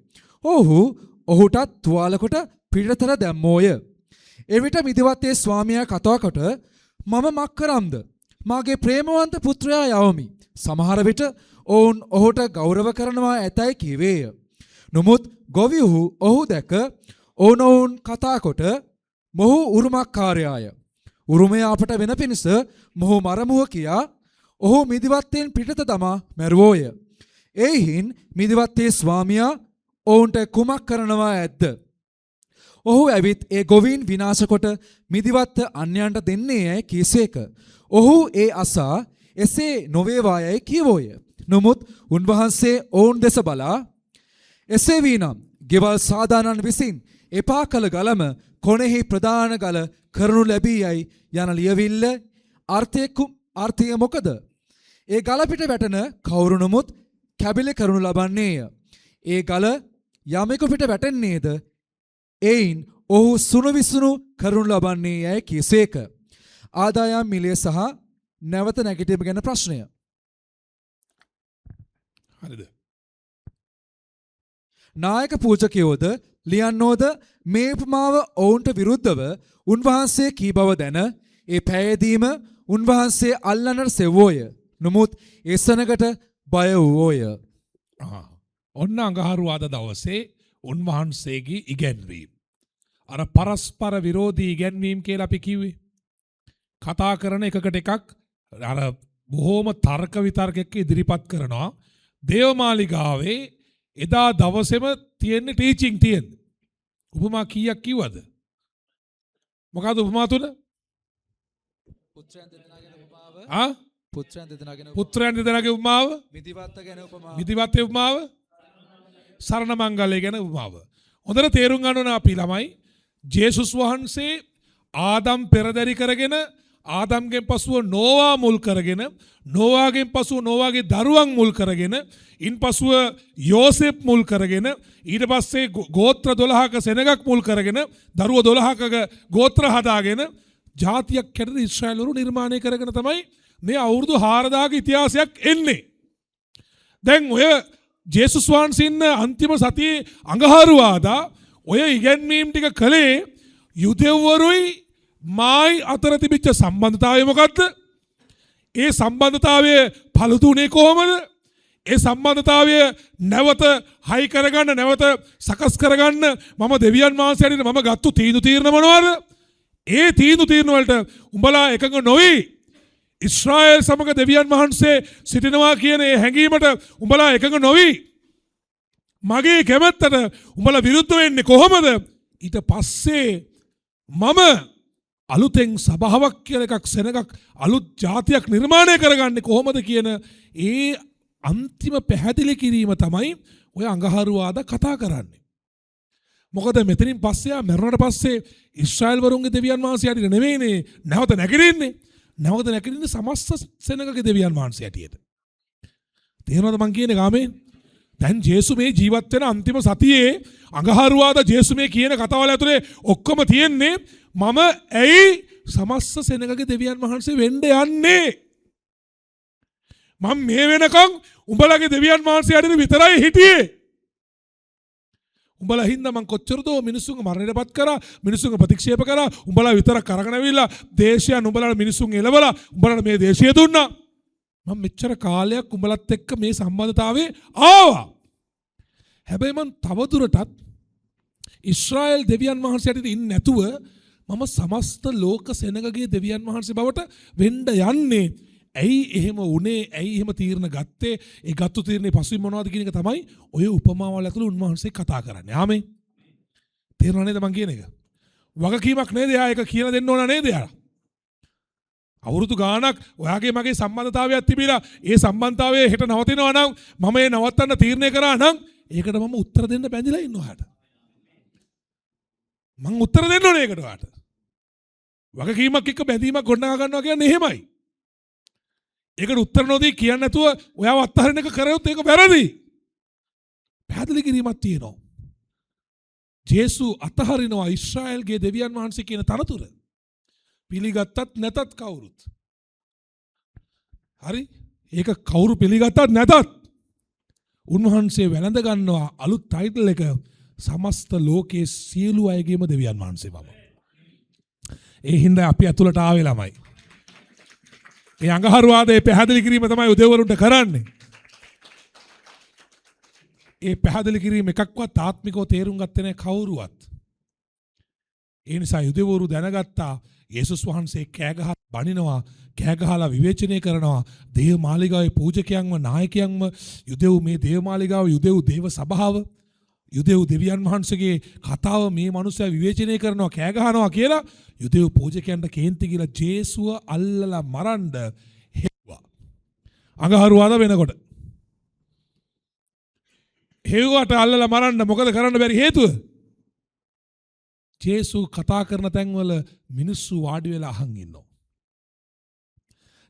ඔහු ඔහුටත් තුවාල කොට පිටතට දැම්මෝය. එවිට මිදිවත්තේ ස්වාමියා කතා කොට මම මක් කරම්ද? මාගේ ප්‍රේමවන්ත පුත්‍රයා යවමි. සමහර විට ඔවුන් ඔහුට ගෞරව කරනවා ඇතැයි කීවේය. නමුත් ගොවිහු ඔහු දැක ඔවුන් කතා කොට මොහු උරුමකාරයාය. උරුමය අපට වෙන පිණිස මොහු මරමුව කියා ඔහු මිදිවත්තෙන් පිටත දමා මැරුවෝය. එයින් මිදිවත්තේ ස්වාමියා ඔවුන්ට කුමක් කරනවා ඇද්ද? ඔහු ඇවිත් ඒ ගොවීන් විනාශ කොට මිදිවත්ත අන්‍යයන්ට දෙන්නේ යැයි කීසේක. ඔහු ඒ අසා එසේ නොවේවා යැයි කීවෝය. නමුත් උන්වහන්සේ ඔවුන් දෙස බලා එසේ වීනම් ගෙවල් සාදානන් විසින් එපා කළ ගලම කොනෙහි ප්‍රධාන ගල කරනු ලැබී යයි යන ලියවිල්ල අර්ථය මොකද? ඒ ගල පිට වැටෙන කවුරු නමුත් කැබිලි කරනු ලබන්නේය. ඒ ගල යමෙකු පිට වැටෙන්නේද? එයින් ඔහු සුණු විසුණු කරනු ලබන්නේ යැයි කීසේක. ආදායම් මිලය සහ නැවත නැගිටීම ගැන ප්‍රශ්නය. හරිද? නායක පූජකයෝද ලියන්නෝද මේ උපමාව ඔවුන්ට විරුද්ධව උන්වහන්සේ කී බව දැන ඒ පැයදීම උන්වහන්සේ අල්ලන්නට සෙව්වෝය. නමුත් ඒ සනකට බය වූවෝය. ඔන්න අඟහරුවාද දවසේ උන්වහන්සේගේ ඉගැන්වීම. අර පරස්පර විරෝධී ඉගැන්වීම් කියලා අපි කිව්වේ. කතා කරන එකකට එකක් අර බොහෝම තර්ක විතර්කයක් ඉදිරිපත් කරනවා. දේවමාලිගාවේ එදා දවසේම තියෙන ටීචින් තියෙන. උපමා කීයක් කිව්වද? මොකද්ද උපමා තුන? පුත්‍රයන් දෙදෙනාගෙන උපමාව. පුත්‍රයන් දෙදෙනාගේ උපමාව. මිදිවත්ත ගැන උපමාව. මිදිවත්තේ උපමාව. සරණ මංගල්‍ය ගැන උපමාව. හොඳට තේරුම් ගන්න ඕන අපි ළමයි. ජේසුස් වහන්සේ ආදම් පෙරදරි කරගෙන ආදම්ගෙන් පසුව නෝවා මුල් කරගෙන නෝවාගෙන් පසුව නෝවාගේ දරුවන් මුල් කරගෙන ඉන්පසුව යෝසෙප් මුල් කරගෙන ඊට පස්සේ ගෝත්‍ර 12ක සෙනගක් මුල් කරගෙන දරුවෝ 12ක ගෝත්‍ර හදාගෙන ජාතියක් හැටියට ඊශ්‍රායල්වරු නිර්මාණය කරගෙන තමයි මේ අවුරුදු 4000ක ඉතිහාසයක් එන්නේ. දැන් ඔය ජේසුස් වහන්සේ ඉන්න අන්තිම සතියේ අඟහරුවාදා ඔය ඉගැන්වීම් ටික කළේ යුදෙව්වරුයි මායි අතර තිබිච්ච සම්බන්ධතාවය මොකද්ද? ඒ සම්බන්ධතාවය පළතුනේ කොහොමද? ඒ සම්බන්ධතාවය නැවත හයි කරගන්න නැවත සකස් කරගන්න මම දෙවියන් වහන්සේ ඇරෙන්න මම ගත්තු තීරණ මොනවද? ඒ තීරණ වලට උඹලා එකඟ නොවි. ඉස්රායල් සමග දෙවියන් වහන්සේ සිටිනවා කියන ඒ හැඟීමට උඹලා එකඟ නොවි. මගේ කැමැත්තට උඹලා විරුද්ධ වෙන්නේ කොහොමද? ඊට පස්සේ මම අලුතෙන් සභාවක් කියලා එකක් සෙනගක් අලුත් ජාතියක් නිර්මාණය කරගන්නේ කොහොමද කියන ඒ අන්තිම පැහැදිලි කිරීම තමයි ඔය අඟහරුවාද කතා කරන්නේ. මොකද මෙතනින් පස්සේ මරණයට පස්සේ ඉස්රායල් වරුන්ගේ දෙවියන් වහන්සේ හැටියට නෙවෙයිනේ නැවත නැගිටින්නේ. නැවත නැගිටින්නේ සමස්ත සෙනගගේ දෙවියන් වහන්සේ හැටියට. තේරෙනවද මං කියන්නේ ගාමේ? දැන් ජේසු මේ ජීවත් වෙන අන්තිම සතියේ අඟහරුවාද ජේසු මේ කියන කතාවල ඇතුලේ ඔක්කොම තියෙන්නේ මම ඇයි සමස්ත සෙනගගේ දෙවියන් වහන්සේ වෙන්න යන්නේ? මම මේ වෙනකන් උඹලගේ දෙවියන් වහන්සේ හැටියට විතරයි හිටියේ. උඹලා හින්දා මං කොච්චරද මිනිස්සුන්ව මරණයටපත් කරා, මිනිස්සුන්ව ප්‍රතික්ෂේප කරා, උඹලා විතරක් කරගෙන ඇවිල්ලා දේශයන් උඹලාට මිනිස්සුන් එලවලා උඹලාට මේ දේශය දුන්නා. මම මෙච්චර කාලයක් උඹලත් එක්ක මේ සම්බන්ධතාවයේ ආවා. හැබැයි මං තවදුරටත් ඉස්රායල් දෙවියන් වහන්සේට ඉන්නේ නැතුව මම සමස්ත ලෝක සෙනගගේ දෙවියන් වහන්සේ බවට වෙන්න යන්නේ. ඇයි එහෙම උනේ ඇයි එහෙම තීරණ ගත්තේ ඒ ගත්තු තීරණේ පසුබිම මොනවද කියන එක තමයි ඔය උපමාවල් ඇතුළේ උන්වහන්සේ කතා කරන්නේ. ආමෙන්. තේරුණා නේද මං කියන එක? වගකීමක් නේද එයා ඒක කියලා දෙන්න ඕන නේද එයා? අවුරුදු ගාණක් ඔයාගේ මගේ සම්බන්ධතාවයක් තිබිලා ඒ සම්බන්ධතාවය හෙට නවතිනවා නම් මම ඒ නවත්තන්න තීරණය කරා නම් ඒකට මම උත්තර දෙන්න බැඳිලා ඉන්නවා ඔයාට. මං උත්තර දෙන්න ඕනේ ඒකට ඔයාට. වගකීමක් එක්ක බැඳීමක් ගොඩනගා ගන්නවා කියන්නේ එහෙමයි. ඒකට උත්තර නොදී කියන්නේ නැතුව ඔයාව අත්හරින එක කරයොත් ඒක වැරදි. පැහැදිලි කිරීමක් තියෙනවා. ජේසු අතහරිනවා ඊශ්‍රායල්ගේ දෙවියන් වහන්සේ කියන තනතුර. පිළිගත්තත් නැතත් කවුරුත්. හරි? ඒක කවුරු පිළිගත්තත් නැතත් උන්වහන්සේ වැළඳ ගන්නවා අලුත් ටයිටල් එක සමස්ත ලෝකයේ සියලු අයගේම දෙවියන් වහන්සේ බව. ඒ හින්දා අපි ඇතුළට ආවේ ළමයි. මේ අඟහරුවාදේ පැහැදිලි කිරීම තමයි උදේවරුන්ට කරන්නේ. ඒ පැහැදිලි කිරීම එකක්වත් ආත්මිකව තේරුම් ගත්තේ නැහැ කවුරුවත්. ඒ නිසා යුදෙවරු දැනගත්තා යේසුස් වහන්සේ කෑගහ බණිනවා කෑගහලා විවේචනය කරනවා දේව මාලිගාවේ පූජකයන්ව නායකයන්ව යුදෙව් මේ දේව මාලිගාව යුදෙව් දේව සභාව යුදෙව් දෙවියන් වහන්සේගේ කතාව මේ මිනිස්සයා විවේචනය කරනවා කෑගහනවා කියලා යුදෙව් පූජකයන්ට කේන්ති කියලා ජේසුව අල්ලලා මරන්න හෙව්වා. අඟහරුවාද වෙනකොට හෙව්වට අල්ලලා මරන්න මොකද කරන්න බැරි හේතුව? ජේසු කතා කරන තැන්වල මිනිස්සු වාඩි වෙලා අහන් ඉන්නවා.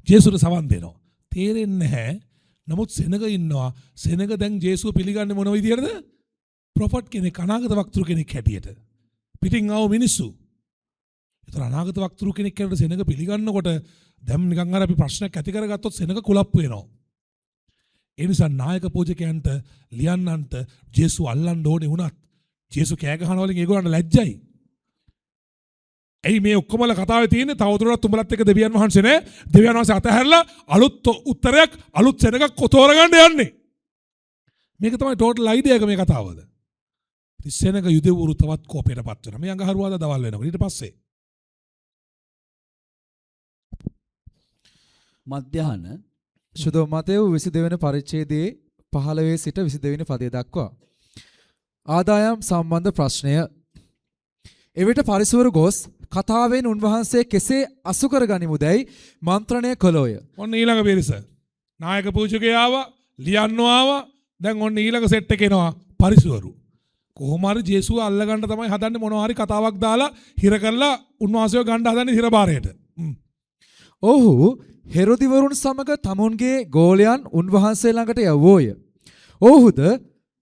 ජේසුට සවන් දෙනවා. තේරෙන්නේ නැහැ. නමුත් සෙනග ඉන්නවා. සෙනග දැන් ජේසුව පිළිගන්නේ මොන විදියටද? ප්‍රොෆට් කෙනෙක් අනාගත වක්තෘ කෙනෙක් හැටියට. පිටින් ආව මිනිස්සු. ඒතර අනාගත වක්තෘ කෙනෙක් හැටියට සෙනග පිළිගන්නකොට දැන් නිකන් අර අපි ප්‍රශ්නයක් ඇති කරගත්තොත් සෙනග කුලප්පු වෙනවා. ඒ නිසා නායක පූජකයන්ට ලියන්නන්ට ජේසු අල්ලන්න ඕනේ වුණත් ජේසු කෑ ගහන වලින් ඒගොල්ලන්ට ලැජ්ජයි. ඇයි මේ ඔක්කොමල කතාවේ තියෙන්නේ තවදුරටත් උඹලත් එක්ක දෙවියන් වහන්සේ නෑ දෙවියන් වහන්සේ අතහැරලා අලුත් උත්තරයක් අලුත් සෙනඟක් තෝරගන්න යන්නේ. මේක තමයි ටෝටල් අයිඩියා එක මේ කතාවද. ඉතින් සෙනඟ යුදෙවුරු තවත් කෝපයටපත් වෙනවා. මේ අඟහරුවාදා දවල් වෙනකොට ඊට පස්සේ මධ්‍යහන ශුද්ධ මතෙව් 22 වෙනි පරිච්ඡේදයේ 15 සිට 22 වෙනි පදය දක්වා ආදායම් සම්බන්ධ ප්‍රශ්නය. එවිට පරිසවරු ගොස් කතාවෙන් උන්වහන්සේ කෙසේ අසු කර ගනිමුදැයි මන්ත්‍රණය කළෝය. ඔන්න ඊළඟ පිරිස. නායක පූජකයා ආවා, ලියන්නෝ ආවා. දැන් ඔන්න ඊළඟ සෙට් එකේ එනවා පරිසවරු. කොහොම හරි ජේසුව අල්ලගන්න තමයි හදන්නේ මොනවා හරි කතාවක් දාලා හිර කරලා උන්වහන්සේව ගන්න හදන්නේ හිරබාරයට. ඔහු හෙරොදිවරුන් සමග තමුන්ගේ ගෝලයන් උන්වහන්සේ ළඟට යවෝය. ඔහුද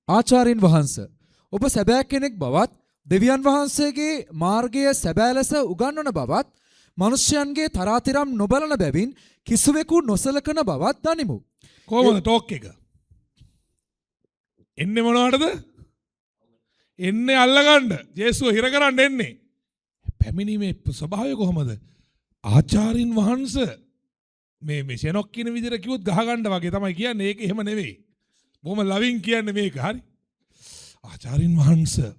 ආචාර්යින් වහන්සේ ඔබ සැබෑ කෙනෙක් බවත් දෙවියන් වහන්සේගේ මාර්ගය සැබෑ ලෙස උගන්වන බවත් මිනිසයන්ගේ තරාතිරම් නොබලන බැවින් කිසිවෙකු නොසලකන බවත් දනිමු. කොහොමද ටෝක් එක? එන්නේ මොනවටද? එන්නේ අල්ලගන්න. ජේසුව හිර කරන්න එන්නේ. පැමිණීමේ ස්වභාවය කොහොමද? ආචාර්යින් වහන්සේ මේ ෂෙනොක් කියන විදිහට කිව්වොත් ගහගන්න වගේ තමයි කියන්නේ. ඒක එහෙම නෙවෙයි. බොහොම ලවින් කියන්නේ මේක. හරි. ආචාර්යින් වහන්සේ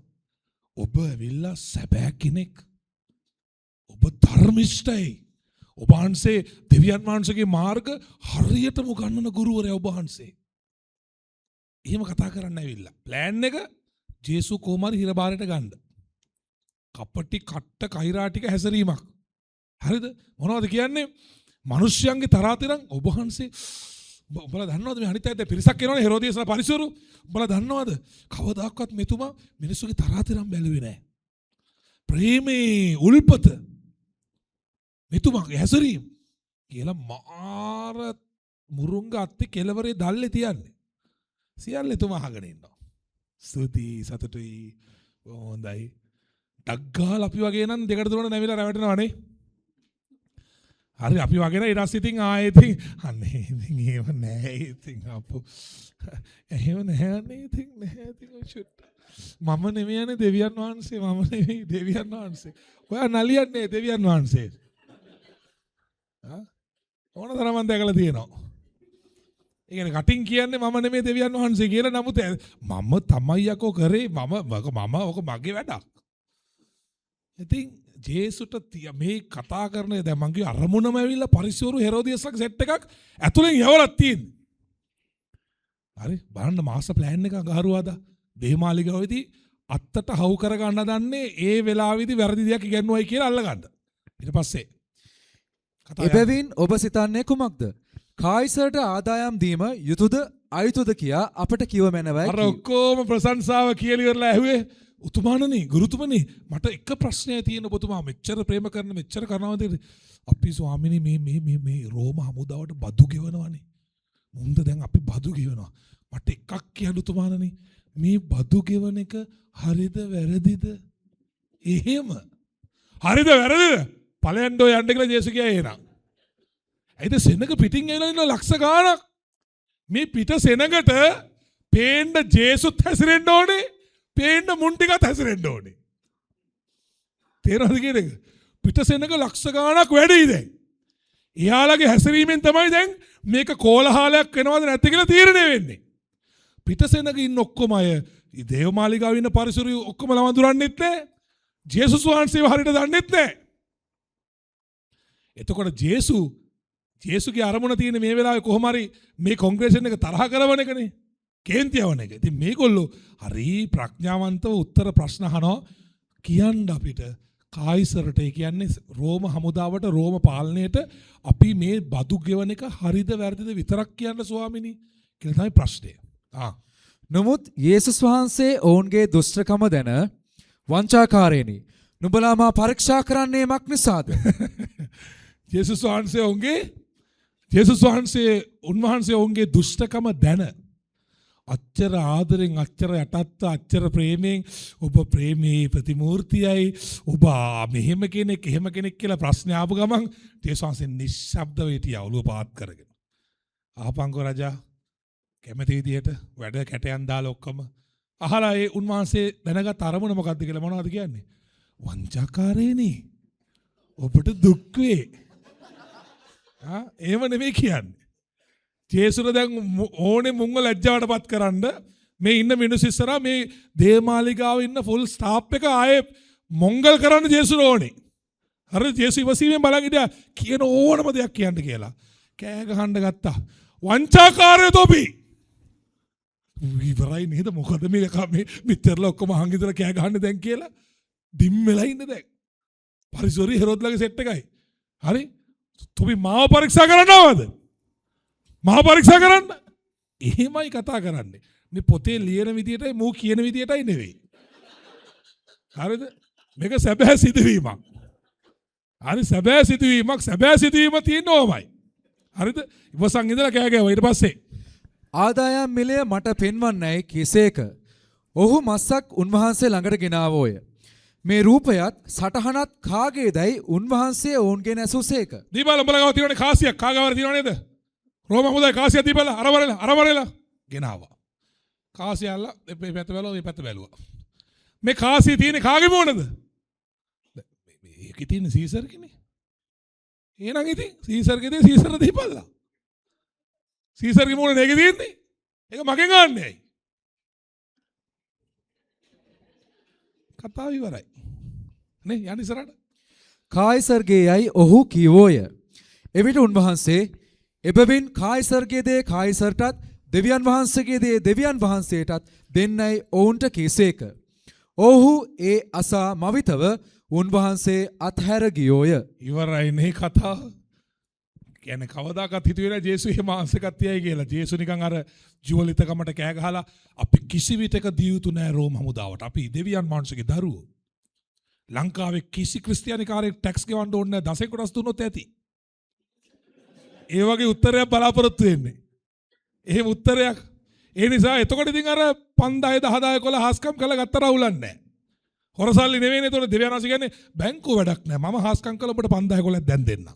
ඔබ ඇවිල්ලා සැබෑ කෙනෙක්. ඔබ ධර්මිෂ්ඨයි. ඔබ වහන්සේ දෙවියන් වහන්සේගේ මාර්ග හරියටම උගන්වන ගුරුවරයා ඔබ වහන්සේ. එහෙම කතා කරන්න ඇවිල්ලා. ප්ලෑන් එක ජේසු කොහොම හරි හිරබාරයට ගන්න. කපටි කට්ට කෛරා ටික හැසිරීමක්. හරිද? මොනවද කියන්නේ? මිනිස්යන්ගේ තරාතිරම් ඔබ වහන්සේ උඹලා දන්නවද මේ අනිත් අයට පිරිසක් එනවනේ හෙරෝදියස්ලා පරිසවරු උඹලා දන්නවද කවදාකවත් මෙතුමා මිනිස්සුගේ තරාතිරම් බැලුවේ නැහැ ප්‍රේමේ උල්පත මෙතුමාගේ හැසිරීම කියලා මාර මුරුංග අත්තේ කෙලවරේ දැල්ලේ තියන්නේ සියල්ල එතුමා අහගෙන ඉන්නවා ස්තුතියි සතුටුයි හොඳයි ඩග්ගාල අපි වගේ නම් දෙකට තුනට නැවිලා රැවටෙනවනේ හරි අපි වගේ ඊට පස්සේ ඉතින් ආයෙත් අනේ ඉතින් ඒව නෑ ඉතින් අපෝ එහෙම නැහැ ඉතින් නැහැ ඉතින් චුට්ට මම නෙමෙයිනේ දෙවියන් වහන්සේ මම නෙමෙයි දෙවියන් වහන්සේ ඔයා නලියන්නේ දෙවියන් වහන්සේ ඕන තරම් මම දැකලා තියෙනවා ඒ කියන්නේ කටින් කියන්නේ මම නෙමෙයි දෙවියන් වහන්සේ කියලා නමුත් මම තමයි යකෝ කරේ මම ඔක මගේ වැඩක් ඉතින් ජේසුට මේ කතා කරන්නේ දැන් මං කිව්වේ අරමුණම ඇවිල්ලා පරිසවරු හෙරෝදියස්ලගේ සෙට් එකක් ඇතුලෙන් යවලක් තියෙන්නේ. හරි බලන්න මාස ප්ලෑන් එක අඟහරුවාදා දේමාලිගාවේදී අත්තට හවු කර ගන්න දන්නේ ඒ වෙලාවේදී වැරදි දෙයක් ඉගෙනුවයි කියලා අල්ල ගන්න. ඊට පස්සේ එබැවින් ඔබ සිතන්නේ කුමක්ද? කායිසර්ට ආදායම් දීම යුතුයද අයුතුයද කියා අපට කිව මැනවයි. අර ඔක්කොම ප්‍රශංසාව කියලා ඉවරලා ඇහුවේ උතුමාණනි ගුරුතුමනි මට එක ප්‍රශ්නයක් තියෙන ඔබතුමා මෙච්චර ප්‍රේම කරන මෙච්චර කරනවද අපි ස්වාමිනී මේ රෝම හමුදාවට බදු ගෙවනවනේ. මුන්ද දැන් අපි බදු ගෙවනවා. මට එකක් කියන්න උතුමාණනි මේ බදු ගෙවන එක හරිද වැරදිද? එහෙම. හරිද වැරදිද? ඵලයන්ඩෝ යන්න කියලා ජේසුස් කියා එනවා. ඇයිද සෙනඟ පිටින් එලා ඉන්න ලක්ෂ ගාණක්. මේ පිට සෙනඟට පේන්න ජේසුත් හැසිරෙන්න ඕනේ. පේන්න මුන් ටිකත් හැසිරෙන්න ඕනේ. තේරෙනවද කියන එක? පිට සෙනඟ ලක්ෂ ගාණක් වැඩි දැන්. එයාලගේ හැසිරීමෙන් තමයි දැන් මේක කෝලහලයක් වෙනවද නැත්ද කියලා තීරණය වෙන්නේ. පිට සෙනඟ ඉන්න ඔක්කොම අය දේවමාලිගාවේ ඉන්න පරිසරය ඔක්කොම ලවඳුරන්නෙත් නැහැ. ජේසුස් වහන්සේව හරියට දන්නෙත් නැහැ. එතකොට ජේසුගේ අරමුණ තියෙන මේ වෙලාවේ කොහොම හරි මේ කොන්ග්‍රෙෂන් එක තරහ කරවන එකනේ. කේන්ති යවන එක. ඉතින් මේගොල්ලෝ හරි ප්‍රඥාවන්තව උත්තර ප්‍රශ්න අහනවා කියන්න අපිට කායිසර්ට ඒ කියන්නේ රෝම හමුදාවට රෝම පාලනයට අපි මේ බදු ගෙවන එක හරිද වැරදිද විතරක් කියන්න ස්වාමිනී කියලා තමයි ප්‍රශ්නේ. නමුත් යේසුස් වහන්සේ ඔවුන්ගේ දුෂ්ටකම දැන වංචාකාරයනි නුඹලා මා පරීක්ෂා කරන්නේ මක් නිසාද? ජේසුස් වහන්සේ ඔවුන්ගේ දුෂ්ටකම දැන අච්චර ආදරෙන් අච්චර යටත්ත අච්චර ප්‍රේමයෙන් ඔබ ප්‍රේමී ප්‍රතිමූර්තියයි ඔබ මෙහෙම කෙනෙක් එහෙම කෙනෙක් කියලා ප්‍රශ්න ආපු ගමන් ජේසුස් වහන්සේ නිශ්ශබ්දව හිටියා ඔළුව පාත් කරගෙන. ආපංකෝ රජා කැමති විදියට වැඩ කැටයන් දාලා ඔක්කොම අහලා ඒ උන්වහන්සේ දැනගත් අරමුණ මොකද්ද කියලා මොනවද කියන්නේ? වංචාකාරේනි ඔබට දුක් වේ. එහෙම නෙමෙයි කියන්නේ. ජේසුර දැන් ඕනේ මුංග ලැජ්ජාවටපත් කරන්න මේ ඉන්න මිනිස්සු ඉස්සරහා මේ දේමාලිගාවේ ඉන්න ෆුල් ස්ටාෆ් එක ආයේ මොංගල් කරන්න ජේසුර ඕනේ. හරි ජේසු ඉවසීමෙන් බලන් හිටියා කියන ඕනම දෙයක් කියන්න කියලා. කෑ ගහන්න ගත්තා. වංචාකාරයෝ තොපි. ඉවරයි නේද මොකද මේ මිත්‍රලා ඔක්කොම අහංගිතලා කෑ ගහන්නේ දැන් කියලා. ඩිම් වෙලා ඉන්නේ දැන්. පරිසරි හෙරොද්ලගේ සෙට් එකයි. හරි? තොපි මාව පරීක්ෂා කරන්නවද? මහා පරීක්ෂා කරන්න. එහෙමයි කතා කරන්නේ. මේ පොතේ ලියන විදියටයි මූ කියන විදියටයි නෙවෙයි. හරිද? මේක සැබෑ සිදුවීමක්. හරි සැබෑ සිදුවීම තියෙන ඕමයි. හරිද? ඉවසන් ඉඳලා කෑ ගැවුවා ඊට පස්සේ. ආදායම් මිලය මට පෙන්වන්නයි කෙසේක. ඔහු මස්සක් උන්වහන්සේ ළඟට ගෙනාවෝය. මේ රූපයත් සටහනත් කාගේදයි උන්වහන්සේ ඔවුන්ගෙන් ඇසුසේක. දීපල උඹලා ගාව තියෙනනේ කාසියක් කාගාවර තියෙනව නේද? රෝම හමුදායි කාසිය දීපල අරවරලා ගෙනාවා. කාසියල්ලා මේ පැත්ත බැලුවා මේ පැත්ත බැලුවා. මේ කාසිය තියෙන්නේ කාගේ මොනද? මේකේ තියෙන සීසර්ගේනේ. එහෙනම් ඉතින් සීසර්ගේ දේ සීසර දීපල්ලා. සීසර්ගේ මොන නේක තියෙන්නේ? ඒක මගෙන් ගන්නෑයි. කතාව ඉවරයි. නේ යන්න ඉස්සරහට. කායිසර්ගේ යයි ඔහු කීවෝය. එවිට උන්වහන්සේ එබැවින් කායිසර්ගේ දේ කායිසර්ටත් දෙවියන් වහන්සේගේ දේ දෙවියන් වහන්සේටත් දෙන්නයි ඔවුන්ට කීසේක. ඔහු ඒ අසා මවිතව උන්වහන්සේ අත්හැර ගියෝය. ඉවරයි නේ කතාව. කියන්නේ කවදාකවත් හිතුවේ නැහැ ජේසු එහෙම ආංශකක් තියයි කියලා. ජේසු නිකන් අර ජුවලිතකමට කෑ ගහලා අපි කිසි විටක දිය යුතු නැහැ රෝම හමුදාවට. අපි දෙවියන් වහන්සේගේ දරුවෝ. ලංකාවේ කිසි ක්‍රිස්තියානිකාරයෙක් ටැක්ස් ගෙවන්න ඕනේ නැහැ. දසෙන් කොටස් දුන්නොත් ඇති. ඒ වගේ උත්තරයක් බලාපොරොත්තු වෙන්නේ. එහෙම උත්තරයක්. ඒ නිසා එතකොට ඉතින් අර 5000 10000 කොළ හාස්කම් කළා ගත්ත රවුලක් නැහැ. හොරසල්ලි නෙවෙයිනේ. එතකොට දෙවියන් වහන්සේ කියන්නේ බැංකුව වැඩක් නැහැ. මම හාස්කම් කළා ඔබට 5000 කොළක් දැන් දෙන්නම්.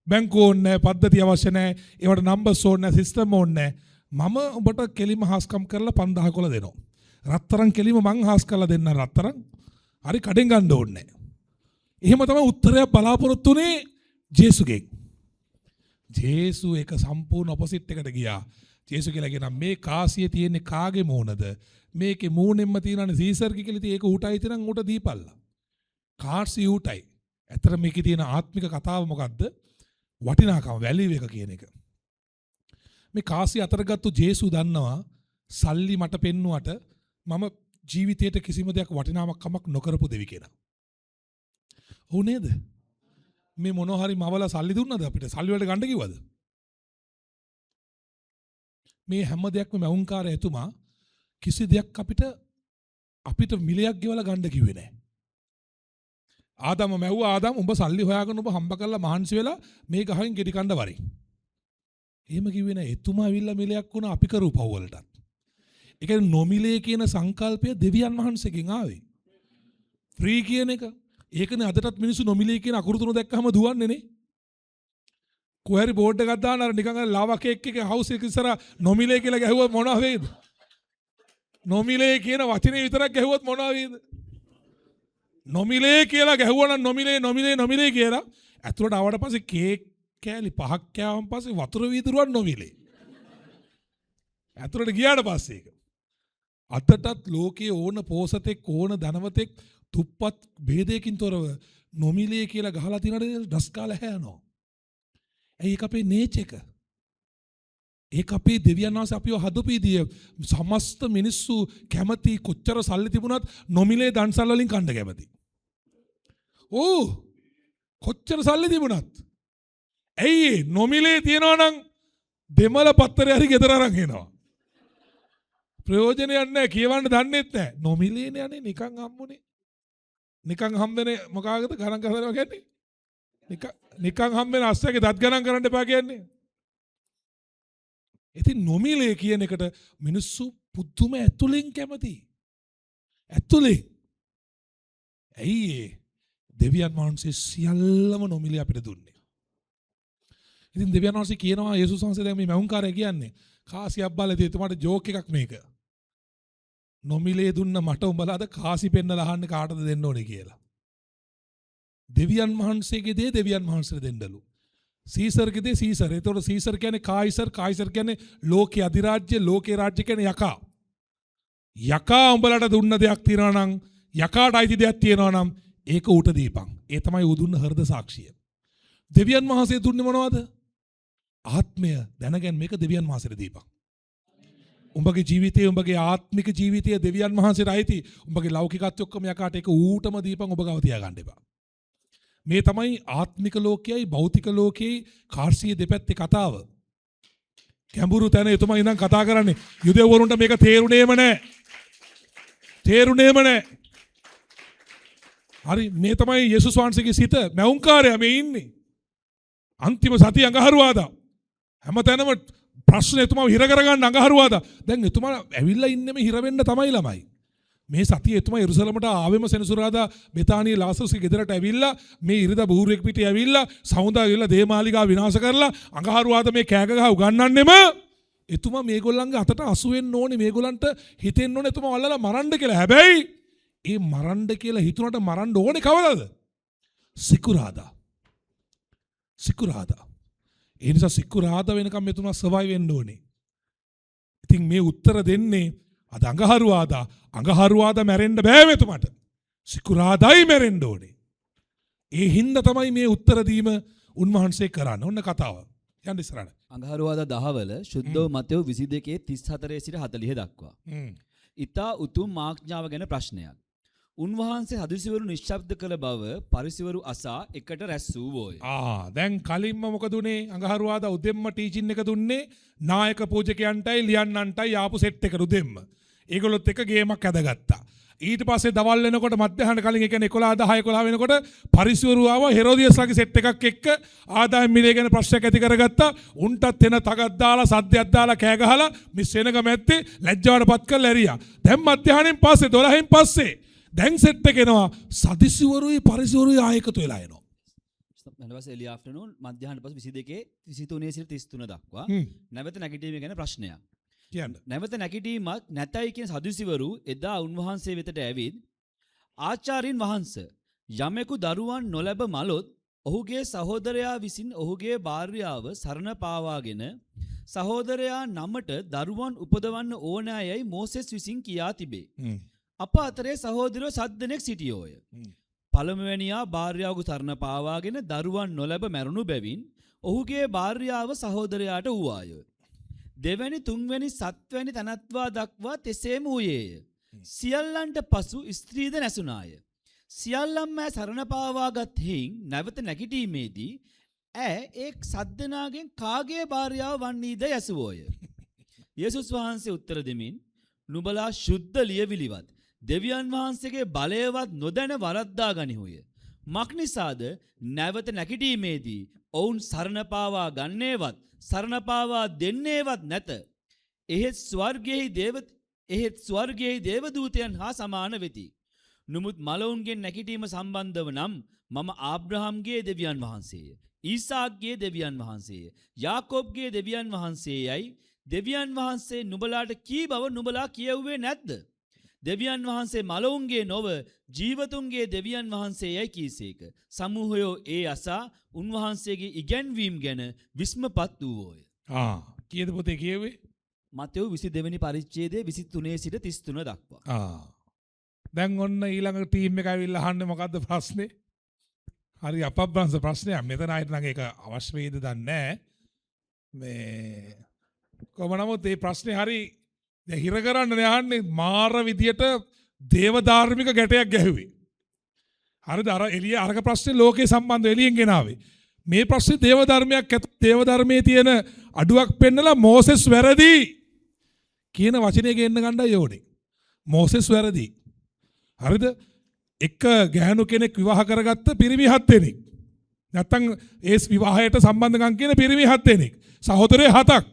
බැංකුව ඕනේ නැහැ, පද්ධතිය අවශ්‍ය නැහැ, ඒවට නම්බර්ස් ඕනේ නැහැ, සිස්ටම් ඕනේ නැහැ. මම ඔබට කෙලිම හාස්කම් කරලා 5000 කොළ දෙනවා. රත්තරන් කෙලිම මං හාස් කරලා දෙන්න රත්තරන්. හරි කඩෙන් ගන්න ඕනේ නැහැ. එහෙම තමයි උත්තරයක් බලාපොරොත්තු වෙන්නේ ජේසුගෙන්. ජේසු එක සම්පූර්ණ ඔපොසිට් එකට ගියා. ජේසු කියලා කියන මේ කාසිය තියෙන්නේ කාගේ මූණද? මේකේ මූණෙන්ම තියෙනනේ සීසර්ගේ කියලා ඉතින් ඒක ඌටයි තියනම් ඌට දීපල්ලා. කාර්ස් යූටයි. ඇත්තට මේකේ තියෙන ආත්මික කතාව මොකද්ද? වටිනාකම වැලියු එක කියන එක. මේ කාසි අතරගත්තු ජේසු දන්නවා සල්ලි මට පෙන්නුවට මම ජීවිතයට කිසිම දෙයක් වටිනාකමක් නොකරපු දෙවි කෙනා. ඔව් නේද? මේ මොනවා හරි මවලා සල්ලි දුන්නද අපිට? සල්ලි වලට ගන්න කිව්වද? මේ හැම දෙයක්ම මවුන්කාර එතුමා කිසි දෙයක් අපිට මිලයක් ගෙවලා ගන්න කිව්වේ නැහැ. ආදම මැව්වා ආදම් උඹ සල්ලි හොයාගෙන උඹ හම්බ කරලා මහන්සි වෙලා මේ ගහෙන් ගෙඩි කන්න වරි. එහෙම කිව්වේ නැහැ. එතුමා ඇවිල්ලා මිලයක් වුණා අපි කරු පව් වලටත්. ඒ කියන්නේ නොමිලේ කියන සංකල්පය දෙවියන් වහන්සේගෙන් ආවේ. ෆ්‍රී කියන එක. ඒකනේ අදටත් මිනිස්සු නොමිලේ කියන අකුරු තුන දැක්කම දුවන්නේ නේ. කොහරි බෝඩ් එකක් දාන්න අර නිකන් අර ලාවා කේක් එකේ හවුස් එක ඉස්සර නොමිලේ කියලා ගැහුවොත් මොනවා වෙයිද? නොමිලේ කියන වචනේ විතරක් ගැහුවොත් මොනවා වෙයිද? නොමිලේ කියලා ගැහුවා නම් නොමිලේ කියලා ඇතුළට ආවට පස්සේ කේක් කෑලි 5ක් කෑවම පස්සේ වතුර වීදුරුවක් නොමිලේ. ඇතුළට ගියාට පස්සේ ඒක. අතටත් ලෝකයේ ඕන පෝසතෙක් ඕන ධනවතෙක් තුප්පත් ભેදයකින් තොරව නොමිලේ කියලා ගහලා තියනට ඩස් කාලා හැයනවා. ඒක අපේ නේචර් එක. ඒක අපේ දෙවියන් වහන්සේ අපිව හදපීදී සමස්ත මිනිස්සු කැමති කොච්චර සල්ලි තිබුණත් නොමිලේ දන්සල් වලින් කන්න කැමති. ඕ කොච්චර සල්ලි තිබුණත් ඇයි නොමිලේ තියනවා නම් දෙමළ පත්තරේ හරි ගෙදර අරන් එනවා. ප්‍රයෝජනයක් නැහැ කියවන්න දන්නෙත් නැහැ. නොමිලේනේ යන්නේ නිකන් හම්බුනේ. නිකන් හම්බෙන්නේ මොකාගද ගණන් කරනවා කියන්නේ? නිකන් හම්බෙන අස්සගේ දත් ගණන් කරන්න එපා කියන්නේ. ඉතින් නොමිලේ කියන එකට මිනිස්සු පුදුම ඇතුලෙන් කැමති. ඇතුලේ. ඇයි දෙවියන් වහන්සේ සියල්ලම නොමිලේ අපිට දුන්නේ. ඉතින් දෙවියන් වහන්සේ කියනවා යේසුස් වහන්සේ දැන් මේ මවුන්කාරය කියන්නේ කාසියක් බලලා එතුමාට ජෝක් එකක් මේක. නොමිලේ දුන්න මට උඹලා අද කාසි පෙන්නලා අහන්න කාටද දෙන්න ඕනේ කියලා. දෙවියන් වහන්සේගේ දේ දෙවියන් වහන්සේට දෙන්නලු. සීසර්ගේ දේ සීසර්. ඒතකොට සීසර් කියන්නේ කායිසර් කියන්නේ ලෝකේ අධිරාජ්‍ය, ලෝකේ රාජ්‍ය කියන්නේ යකා. යකා උඹලට දුන්න දෙයක් තියනවා නම්, යකාට අයිති දෙයක් තියෙනවා නම් ඒක ඌට දීපන්. ඒ තමයි ඌ දුන්න හෘද සාක්ෂිය. දෙවියන් වහන්සේ දුන්නේ මොනවද? ආත්මය දැනගන්න මේක දෙවියන් වහන්සේට දීපන්. උඹගේ ජීවිතයේ උඹගේ ආත්මික ජීවිතයේ දෙවියන් වහන්සේට අයිති. උඹගේ ලෞකිකත්වය ඔක්කොම යකාට ඒක ඌටම දීපන්. ඔබ ගාව තියාගන්න එපා. මේ තමයි ආත්මික ලෝකයයි භෞතික ලෝකයයි කාර්සිය දෙපැත්තේ කතාව. ගැඹුරු තැන එතුමා ඉඳන් කතා කරන්නේ. යුදෙව්වරුන්ට මේක තේරුණේම නැහැ. හරි මේ තමයි යේසුස් වහන්සේගේ සිත මැවුම්කාරයා මේ ඉන්නේ. අන්තිම සතිය අඟහරුවාදා. හැමතැනම ප්‍රශ්න එතුමාව හිර කරගන්න අඟහරුවාදා. දැන් එතුමා ඇවිල්ලා ඉන්නේ මේ හිර වෙන්න තමයි ළමයි. මේ සතිය එතුමා යෙරුසලමට ආවෙම සෙනසුරාදා බෙතානියේ ලාසරුස්ගේ ගෙදරට ඇවිල්ලා මේ ඉරිදා බුහුරුවෙක් පිටේ ඇවිල්ලා සමුදා ගිහලා දේමාලිගාව විනාශ කරලා අඟහරුවාදා මේ කෑග ගහ උගන්වන්නෙම එතුමා මේගොල්ලන්ගේ අතට අසු වෙන්න ඕනේ මේගොල්ලන්ට හිතෙන්න ඕනේ එතුමා වල්ලලා මරන්න කියලා. හැබැයි ඒ මරන්න කියලා හිතුනට මරන්න ඕනේ කවදාද? සිකුරාදා. ඒ නිසා සිකුරාදා වෙනකම් එතුමා සර්වයිව් වෙන්න ඕනේ. ඉතින් මේ උත්තර දෙන්නේ අද අඟහරුවාදා මැරෙන්න බෑ මෙතුමට. සිකුරාදායි මැරෙන්න ඕනේ. ඒ හින්දා තමයි මේ උත්තර දීම උන්වහන්සේ කරන්නේ. ඔන්න කතාව. යන්න ඉස්සරහට. අඟහරුවාදා දහවල ශුද්ධව මතෙව් 22:34 සිට 40 දක්වා. ඊතා උතුම් මාඥාව ගැන ප්‍රශ්නයක්. උන්වහන්සේ හදිසිවරු නිශ්ශබ්ද කළ බව පරිසිවරු අසා එකට රැස් වූවෝය. දැන් කලින්ම මොකද උනේ? අඟහරුවාදා උදෙන්ම ටීචින් එක දුන්නේ නායක පූජකයන්ටයි ලියන්නන්ටයි ආපු සෙට් එකට උදෙන්ම. ඒගොල්ලොත් එක ගේමක් ඇදගත්තා. ඊට පස්සේ දවල් වෙනකොට මධ්‍යහන කලින් ඒ කියන්නේ 11 වෙනකොට පරිසිවරු ආවා හෙරෝදියස්ලාගේ සෙට් එකක් එක්ක ආදායම් මිලේ ගැන ප්‍රශ්නයක් ඇති කරගත්තා. උන්ටත් එන තගක් දාලා සද්දයක් දාලා කෑ ගහලා මේ සෙනග මැත්තේ ලැජ්ජාවටපත් කරලා ඇරියා. දැන් මධ්‍යහනෙන් පස්සේ 12න් පස්සේ දැන් සෙට් එක එනවා සදිසිවරුයි පරිසිවරුයි ආයකතු වෙලා එනවා. ඊළඟට එලි ආෆ්ටර්නූන් මධ්‍යහන පස්සේ 22 23 සිට 33 දක්වා නැවත නැගිටීම ගැන ප්‍රශ්නයක්. නැවත නැගිටීමක් නැතයි කියන සදුසිවරු එදා උන්වහන්සේ වෙතට ඇවිත් ආචාර්යින් වහන්සේ යමෙකු දරුවන් නොලැබ මලොත් ඔහුගේ සහෝදරයා විසින් ඔහුගේ භාර්යාව සරණ පාවාගෙන සහෝදරයා නමට දරුවන් උපදවන්න ඕනෑයයි මෝසෙස් විසින් කියා තිබේ. අප අතරේ සහෝදරයෝ 7 දෙනෙක් සිටියෝය. පළමුවැනියා භාර්යාවක සරණ පාවාගෙන දරුවන් නොලැබ මැරුණු බැවින් ඔහුගේ භාර්යාව සහෝදරයාට වූවාය. දෙවැනි තුන්වැනි සත්වැනි තනත්වා දක්වා තෙසේම වූයේය. සියල්ලන්ට පසු ස්ත්‍රීද නැසුනාය. සියල්ලන්ම සරණ පාවාගත් හේයින් නැවත නැගිටීමේදී ඒ සද්දනාගෙන් කාගේ භාර්යාව වන්නීද යසුවෝය. යේසුස් වහන්සේ උත්තර දෙමින් නුඹලා ශුද්ධ ලියවිලිවත් දෙවියන් වහන්සේගේ බලයවත් නොදැන වරද්දා ගනිහුය. මක්නිසාද නැවත නැගිටීමේදී ඔවුන් සරණ පාවා ගන්නේවත් සරණ පාවා දෙන්නේවත් නැත. එහෙත් ස්වර්ගයේ දේවදූතයන් හා සමාන වෙති. නමුත් මලවුන්ගෙන් නැගිටීම සම්බන්ධව නම් මම ආබ්‍රහම්ගේ දෙවියන් වහන්සේය. ඊසාක්ගේ දෙවියන් වහන්සේය. යාකෝබ්ගේ දෙවියන් වහන්සේයයි දෙවියන් වහන්සේ නුඹලාට කී බව නුඹලා කියවුවේ නැද්ද? දෙවියන් වහන්සේ මලවුන්ගේ නොව ජීවතුන්ගේ දෙවියන් වහන්සේයයි කීසේක. සමූහයෝ ඒ අසා උන්වහන්සේගේ ඉගැන්වීම් ගැන විස්මපත් වූවෝය. කීයද පොතේ කියුවේ? මතෙව් 22 වෙනි පරිච්ඡේදයේ 23 සිට 33 දක්වා. දැන් ඔන්න ඊළඟ ටීම් එක ඇවිල්ලා අහන්නේ මොකද්ද ප්‍රශ්නේ? හරි අපබ්‍රංශ ප්‍රශ්නයක්. මෙතන ආයෙත් නම් ඒක අවශ්‍ය වේද දන්නේ නැහැ. මේ කොහොම නමුත් මේ ප්‍රශ්නේ හරි දැන් හිර කරන්න යන්නේ මාර විදියට දේවධාර්මික ගැටයක් ගැහුවේ. හරිද? අර එළිය අරක ප්‍රශ්නේ ලෝකේ සම්බන්ධ එළියෙන් ගෙනාවේ. මේ ප්‍රශ්නේ දේවධර්මයක් දේවධර්මයේ තියෙන අඩුවක් පෙන්නලා මෝසෙස් වැරදි කියන වචනේ ගෙන්න ගන්නයි ඕනේ. මෝසෙස් වැරදි. හරිද? එක ගැහණු කෙනෙක් විවාහ කරගත්ත පිරිමි 7 දෙනෙක්. නැත්තම් ඒ විවාහයට සම්බන්ධකම් කියන පිරිමි 7 දෙනෙක්. සහෝදරයෝ 7ක්.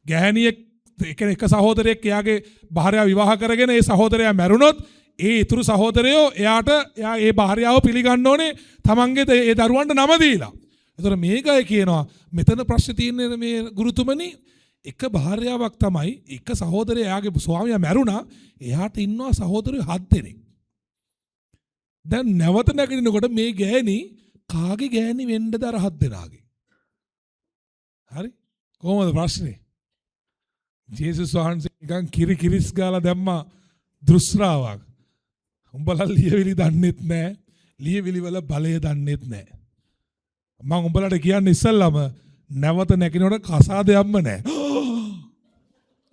ගැහණියෙක් එක සහෝදරයෙක් එයාගේ භාර්යාව විවාහ කරගෙන ඒ සහෝදරයා මැරුණොත් ඒ ඉතුරු සහෝදරයෝ එයා ඒ භාර්යාව පිළිගන්න ඕනේ තමන්ගේ ඒ දරුවන්ට නම දීලා. ඒතර මේකයි කියනවා මෙතන ප්‍රශ්නේ තියෙන්නේ මේ ගුරුතුමනි එක භාර්යාවක් තමයි එක සහෝදරයා එයාගේ ස්වාමියා මැරුණා එයාට ඉන්නවා සහෝදරයෝ 7 දෙනෙක්. දැන් නැවත නැගිටිනකොට මේ ගෑණි කාගේ ගෑණි වෙන්නද අර 7 දෙනාගේ? හරි? කොහොමද ප්‍රශ්නේ? ජේසුස් වහන්සේ නිකන් කිරිස් ගාලා දැම්මා දෘශ්‍රාවක්. උඹලා ලියවිලි දන්නෙත් නැහැ. ලියවිලි වල බලය දන්නෙත් නැහැ. මම උඹලට කියන්නේ ඉස්සල්ලාම නැවත නැගිනකොට කසාදයක්ම නැහැ.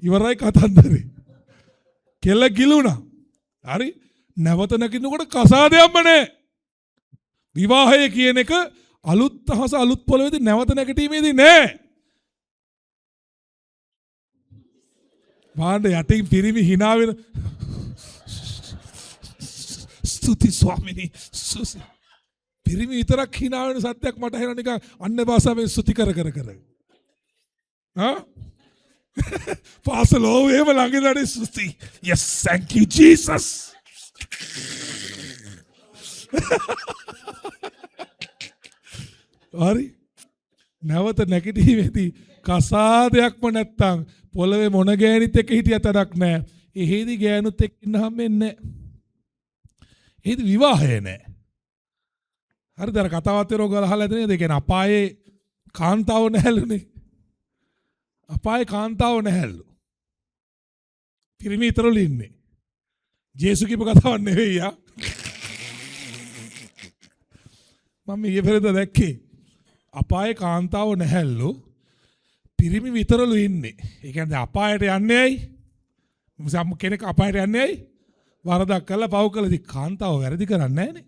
ඉවරයි කතන්දරේ. කෙල ගිලුණා. හරි? නැවත නැගිනකොට කසාදයක්ම නැහැ. විවාහය කියන එක අලුත් අහස අලුත් පොළොවේදී නැවත නැගිටීමේදී නැහැ. මාන්න යටින් පිරිමි hina වෙන ස්තුති ස්වාමිනී සුසි පිරිමි විතරක් hina වෙන සත්‍යක් මට හෙන නිකන් අන්න භාෂාවෙන් ස්තුති කර පාසල ඕවේම ළඟින්දී ස්තුති yes thank you Jesus හරි නැවත නැගිටීමේදී කසාදයක්ම නැත්තම් පොළවේ මොන ගෑනිත් එක්ක හිටියත් වැඩක් නැහැ. එහෙදි ගෑනුත් එක්ක ඉන්න හම්බෙන්නේ නැහැ. එහෙදි විවාහය නැහැ. හරිද? අර කතාවත් ඒරෝගල අහලා නැද්ද නේද? ඒ කියන්නේ අපායේ කාන්තාව නැහැලුනේ. අපායේ කාන්තාව නැහැලු. පිරිමි ඊතරවල ඉන්නේ. ජේසු කියපු කතාවක් නෙවෙයි යා. මම ඊයේ පෙරේද දැක්කේ. අපායේ කාන්තාව නැහැලු. පිරිමි විතරලු ඉන්නේ. ඒ කියන්නේ අපායට යන්නේ ඇයි? සම් කෙනෙක් අපායට යන්නේ ඇයි? වරදක් කළා පව් කළාදී කාන්තාව වැරදි කරන්නේ නැහනේ.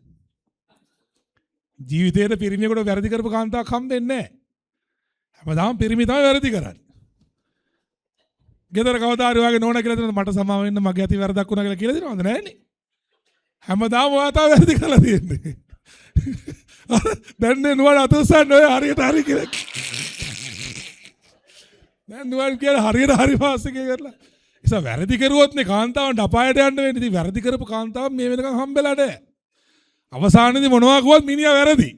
ජීවිතේට පිරිමියෙකුට වැරදි කරපු කාන්තාවක් හම්බෙන්නේ නැහැ. හැමදාම පිරිමි තමයි වැරදි කරන්නේ. ගෙදර කවදා හරි ඔයාගේ නෝනා කියලා දෙනවා මට සමාව වෙන්න මගේ අති වැරදක් වුණා කියලා දෙනවද නැහනේ. හැමදාම ඔයා තමයි වැරදි කරලා තියෙන්නේ. දැන් නුවණ අතෝසන්නේ ඔය හරියට හරි කියලා. දැන් නුවන් කියලා හරියට හරි වාසිකේ කරලා. ඒස වැරදි කරුවොත් නේ කාන්තාවන්ට අපායට යන්න වෙන්නේ. ඉතින් වැරදි කරපු කාන්තාව මේ වෙනකන් හම්බෙලා නැහැ. අවසානයේදී මොනවා කිව්වත් මිනිහා වැරදි.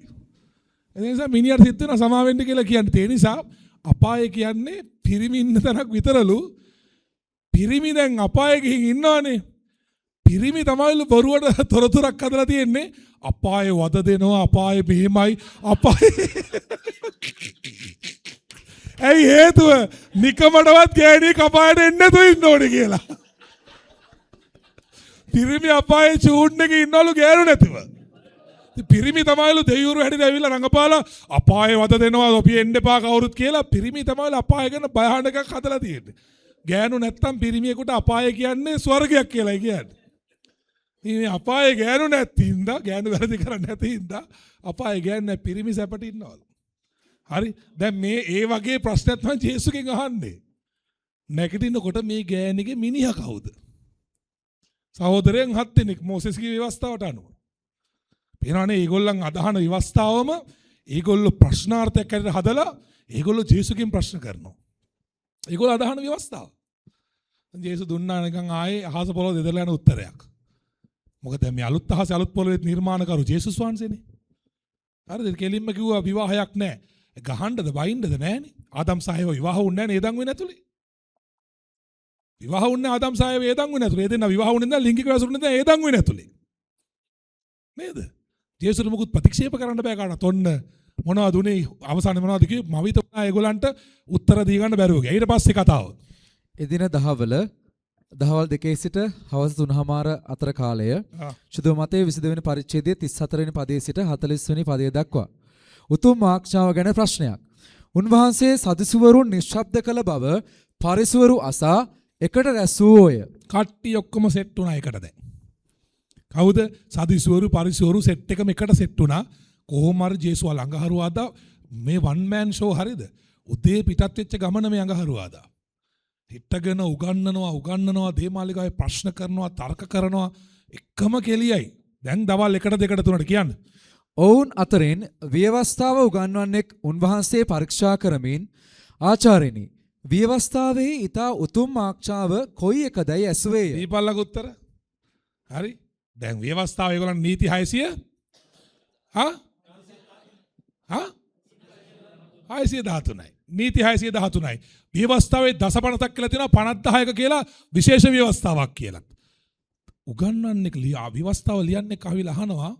ඒ නිසා මිනිහට සිත් වෙන සමා වෙන්න කියලා කියන්නේ. ඒ නිසා අපාය කියන්නේ පිරිමි ඉන්න තැනක් විතරලු. පිරිමි දැන් අපායේ ගිහින් ඉන්නවනේ. පිරිමි තමයිලු බොරුවට තොරතුරක් හදලා තියෙන්නේ. අපායේ වද දෙනවා අපායේ මෙහෙමයි අපායේ ඇයි හේතුව නිකමටවත් ගෑණි කපායට එන්නේ නැතුව ඉන්න ඕනේ කියලා. පිරිමි අපායේ චූට් එකේ ඉන්නවලු ගෑනු නැතිව. ඉතින් පිරිමි තමයිලු දෙවිවරු හැටියට ඇවිල්ලා රඟපාලා අපායේ වද දෙනවා අපි එන්න එපා කවුරුත් කියලා පිරිමි තමයිලු අපාය ගැන භයානකක් හදලා තියෙන්නේ. ගෑනු නැත්තම් පිරිමියෙකුට අපාය කියන්නේ ස්වර්ගයක් කියලායි කියන්නේ. මේ අපායේ ගෑනු නැත්තිඳ ගෑනු වැරදි කරන්නේ නැතිඳ අපායේ ගෑන්නේ පිරිමි සැපට ඉන්නවලු. හරි දැන් මේ ඒ වගේ ප්‍රශ්නයක් තමයි ජේසුස්ගෙන් අහන්නේ. නැගිටිනකොට මේ ගෑණිගේ මිනිහා කවුද? සහෝදරයන් 7 දෙනෙක් මොසෙස්ගේ ව්‍යවස්ථාවට අනුව. පේනවනේ ඒගොල්ලන් අදහන ව්‍යවස්ථාවම ඒගොල්ලෝ ප්‍රශ්නාර්ථයක් ඇරලා හදලා ඒගොල්ලෝ ජේසුස්ගෙන් ප්‍රශ්න කරනවා. ඒගොල්ලෝ අදහන ව්‍යවස්ථාව. ජේසුස් දුන්නා නිකන් ආයේ අහස පොළොව දෙදලා යන උත්තරයක්. මොකද මේ අලුත් අහස අලුත් පොළොවේ නිර්මාණකරු ජේසුස් වහන්සේනේ. හරිද? කෙලින්ම කිව්වා විවාහයක් නැහැ. ගහන්නද බයින්නද නැහනේ. ආදම් සායව විවාහ වුන්නේ නැහැ නේදන් වෙන්නේ නැතුලේ. විවාහ වුන්නේ ආදම් සායව ඒදන් වෙන්නේ නැතුලේ. ඒ දෙන්න විවාහ වුන්නේ නැහැ ලිංගික වැසුරුනේ නැහැ ඒදන් වෙන්නේ නැතුලේ. නේද? ජේසුස් මුකුත් ප්‍රතික්ෂේප කරන්න බෑ කාටවත්. ඔන්න මොනවද උනේ අවසානයේ මොනවද කිව්වේ? මවිත වුණා ඒගොල්ලන්ට උත්තර දී ගන්න බැරුව ගියා. ඊට පස්සේ කතාව. එදින දහවල් 2 සිට හවස 3:00 අතර කාලය ශුද්ධ මතේ 22 වෙනි පරිච්ඡේදයේ 34 වෙනි පදයේ සිට 40 වෙනි පදය දක්වා උතුම් ආඥාව ගැන ප්‍රශ්නයක්. උන්වහන්සේ සදිසුවරුන් නිශ්ශබ්ද කළ බව පරිසවරු අසා එකට රැස්වෝය. කට්ටිය ඔක්කොම සෙට් වුණා එකට දැන්. කවුද? සදිසවරු පරිසවරු සෙට් එකම එකට සෙට් වුණා. කොහොම හරි ජේසුස් අඟහරුවාදා මේ වන් මෑන් ෂෝ හරිද? උදේ පිටත් වෙච්ච ගමන මේ අඟහරුවාදා. හිටගෙන උගන්නනවා දේමාලිකාවේ ප්‍රශ්න කරනවා තර්ක කරනවා එකම කෙලියයි. දැන් දවල් 1ට 2ට 3ට කියන්නේ. ඔවුන් අතරින් ව්‍යවස්ථාව උගන්වන්නෙක් උන්වහන්සේ පරීක්ෂා කරමින් ආචාර්යනි ව්‍යවස්ථාවේ ඊතා උතුම් ආඥාව කොයි එකදයි ඇසුවේය. දීපල්ලක උත්තර. හරි. දැන් ව්‍යවස්ථාව ඒගොල්ලන් නීති 600 613යි. නීති 613යි. ව්‍යවස්ථාවේ දසපනතක් කියලා තියෙනවා 50000ක කියලා විශේෂ ව්‍යවස්ථාවක් කියලා. උගන්වන්නෙක් ව්‍යවස්ථාව ලියන්නේ කවිල අහනවා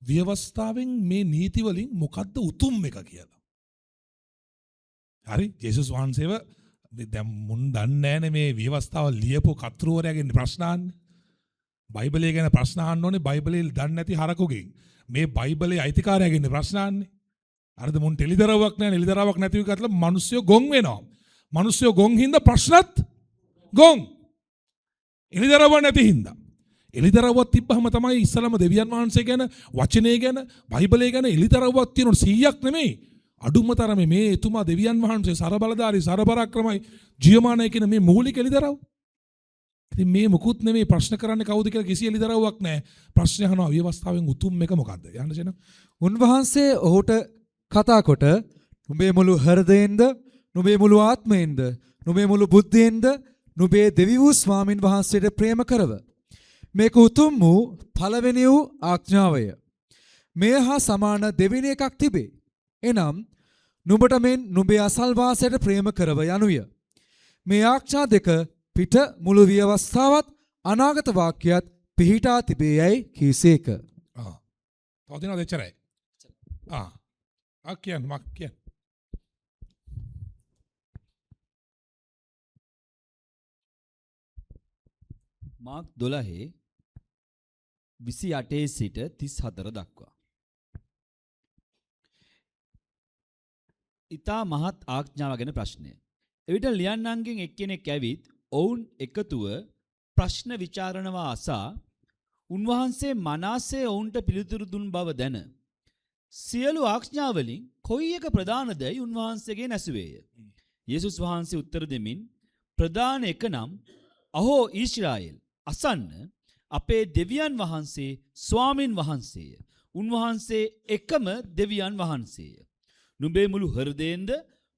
ව්‍යවස්ථාවෙන් මේ නීති වලින් මොකද්ද උතුම් එක කියලා. හරි ජේසුස් වහන්සේව දැන් මුන් දන්නේ නැනේ මේ ව්‍යවස්ථාව ලියපු කතෘවරයාගෙන් ප්‍රශ්න අහන්නේ. බයිබලය ගැන ප්‍රශ්න අහන්න ඕනේ බයිබලයේ දන්නේ නැති හරකුගෙන්. මේ බයිබලයේ අයිතිකාරයාගෙන් ප්‍රශ්න අහන්නේ. හරිද මුන් ටෙලිදරාවක් නැහැ ටෙලිදරාවක් නැති විකట్ల මිනිස්සු ගොන් වෙනවා. මිනිස්සු ගොන් හින්දා ප්‍රශ්නත් ගොන්. එලිදරාවක් නැති හින්දා. එලිදරාවක් තිබ්බහම තමයි ඉස්සලම දෙවියන් වහන්සේ ගැන වචනේ ගැන බයිබලයේ ගැන එලිදරාවක් තියෙන 100ක් නෙමෙයි. අඩුම තරමේ මේ එතුමා දෙවියන් වහන්සේ සරබලධාරී සරපරාක්‍රමයි ජීවමානයි කියන මේ මූලික එලිදරාව. ඉතින් මේ මුකුත් නෙමෙයි ප්‍රශ්න කරන්නේ කවුද කියලා කිසි එලිදරාවක් නැහැ. ප්‍රශ්න අහනවා ව්‍යවස්ථාවෙන් උතුම් එක මොකද්ද? යන්න දෙන්න. උන්වහන්සේ ඔහුට කතා කොට නුඹේ මුළු හෘදයෙන්ද නුඹේ මුළු ආත්මයෙන්ද නුඹේ මුළු බුද්ධියෙන්ද නුඹේ දෙවි වූ ස්වාමින් වහන්සේට ප්‍රේම කරව. මේක උතුම් වූ පළවෙනි වූ ආඥාවය. මේ හා සමාන දෙවෙනි එකක් තිබේ. එනම් නුඹට මෙන් නුඹේ අසල්වාසයට ප්‍රේම කරව යනුය. මේ ආඥා දෙක පිට මුළු ව්‍යවස්ථාවත් අනාගත වාක්‍යයත් පිහිටා තිබේයයි කීසේක. තව දිනවද එච්චරයි? කියන්න. මාක් 12:28 සිට 34 දක්වා. ඊතා මහත් ආඥාව ගැන ප්‍රශ්නය. එවිට ලියන්නන්ගෙන් එක්කෙනෙක් ඇවිත් ඔවුන් එකතුව ප්‍රශ්න විචාරණවා අසා උන්වහන්සේ මනාසේ ඔවුන්ට පිළිතුරු දුන් බව දැන සියලු ආඥාවලින් කොයි එක ප්‍රධානදයි උන්වහන්සේගෙන් ඇසුවේය. යේසුස් වහන්සේ උත්තර දෙමින් ප්‍රධාන එක නම් අහෝ ඊශ්‍රායෙල් අසන්න අපේ දෙවියන් වහන්සේ ස්වාමින් වහන්සේය. උන්වහන්සේ එකම දෙවියන් වහන්සේය. නුඹේ මුළු හෘදයෙන්ද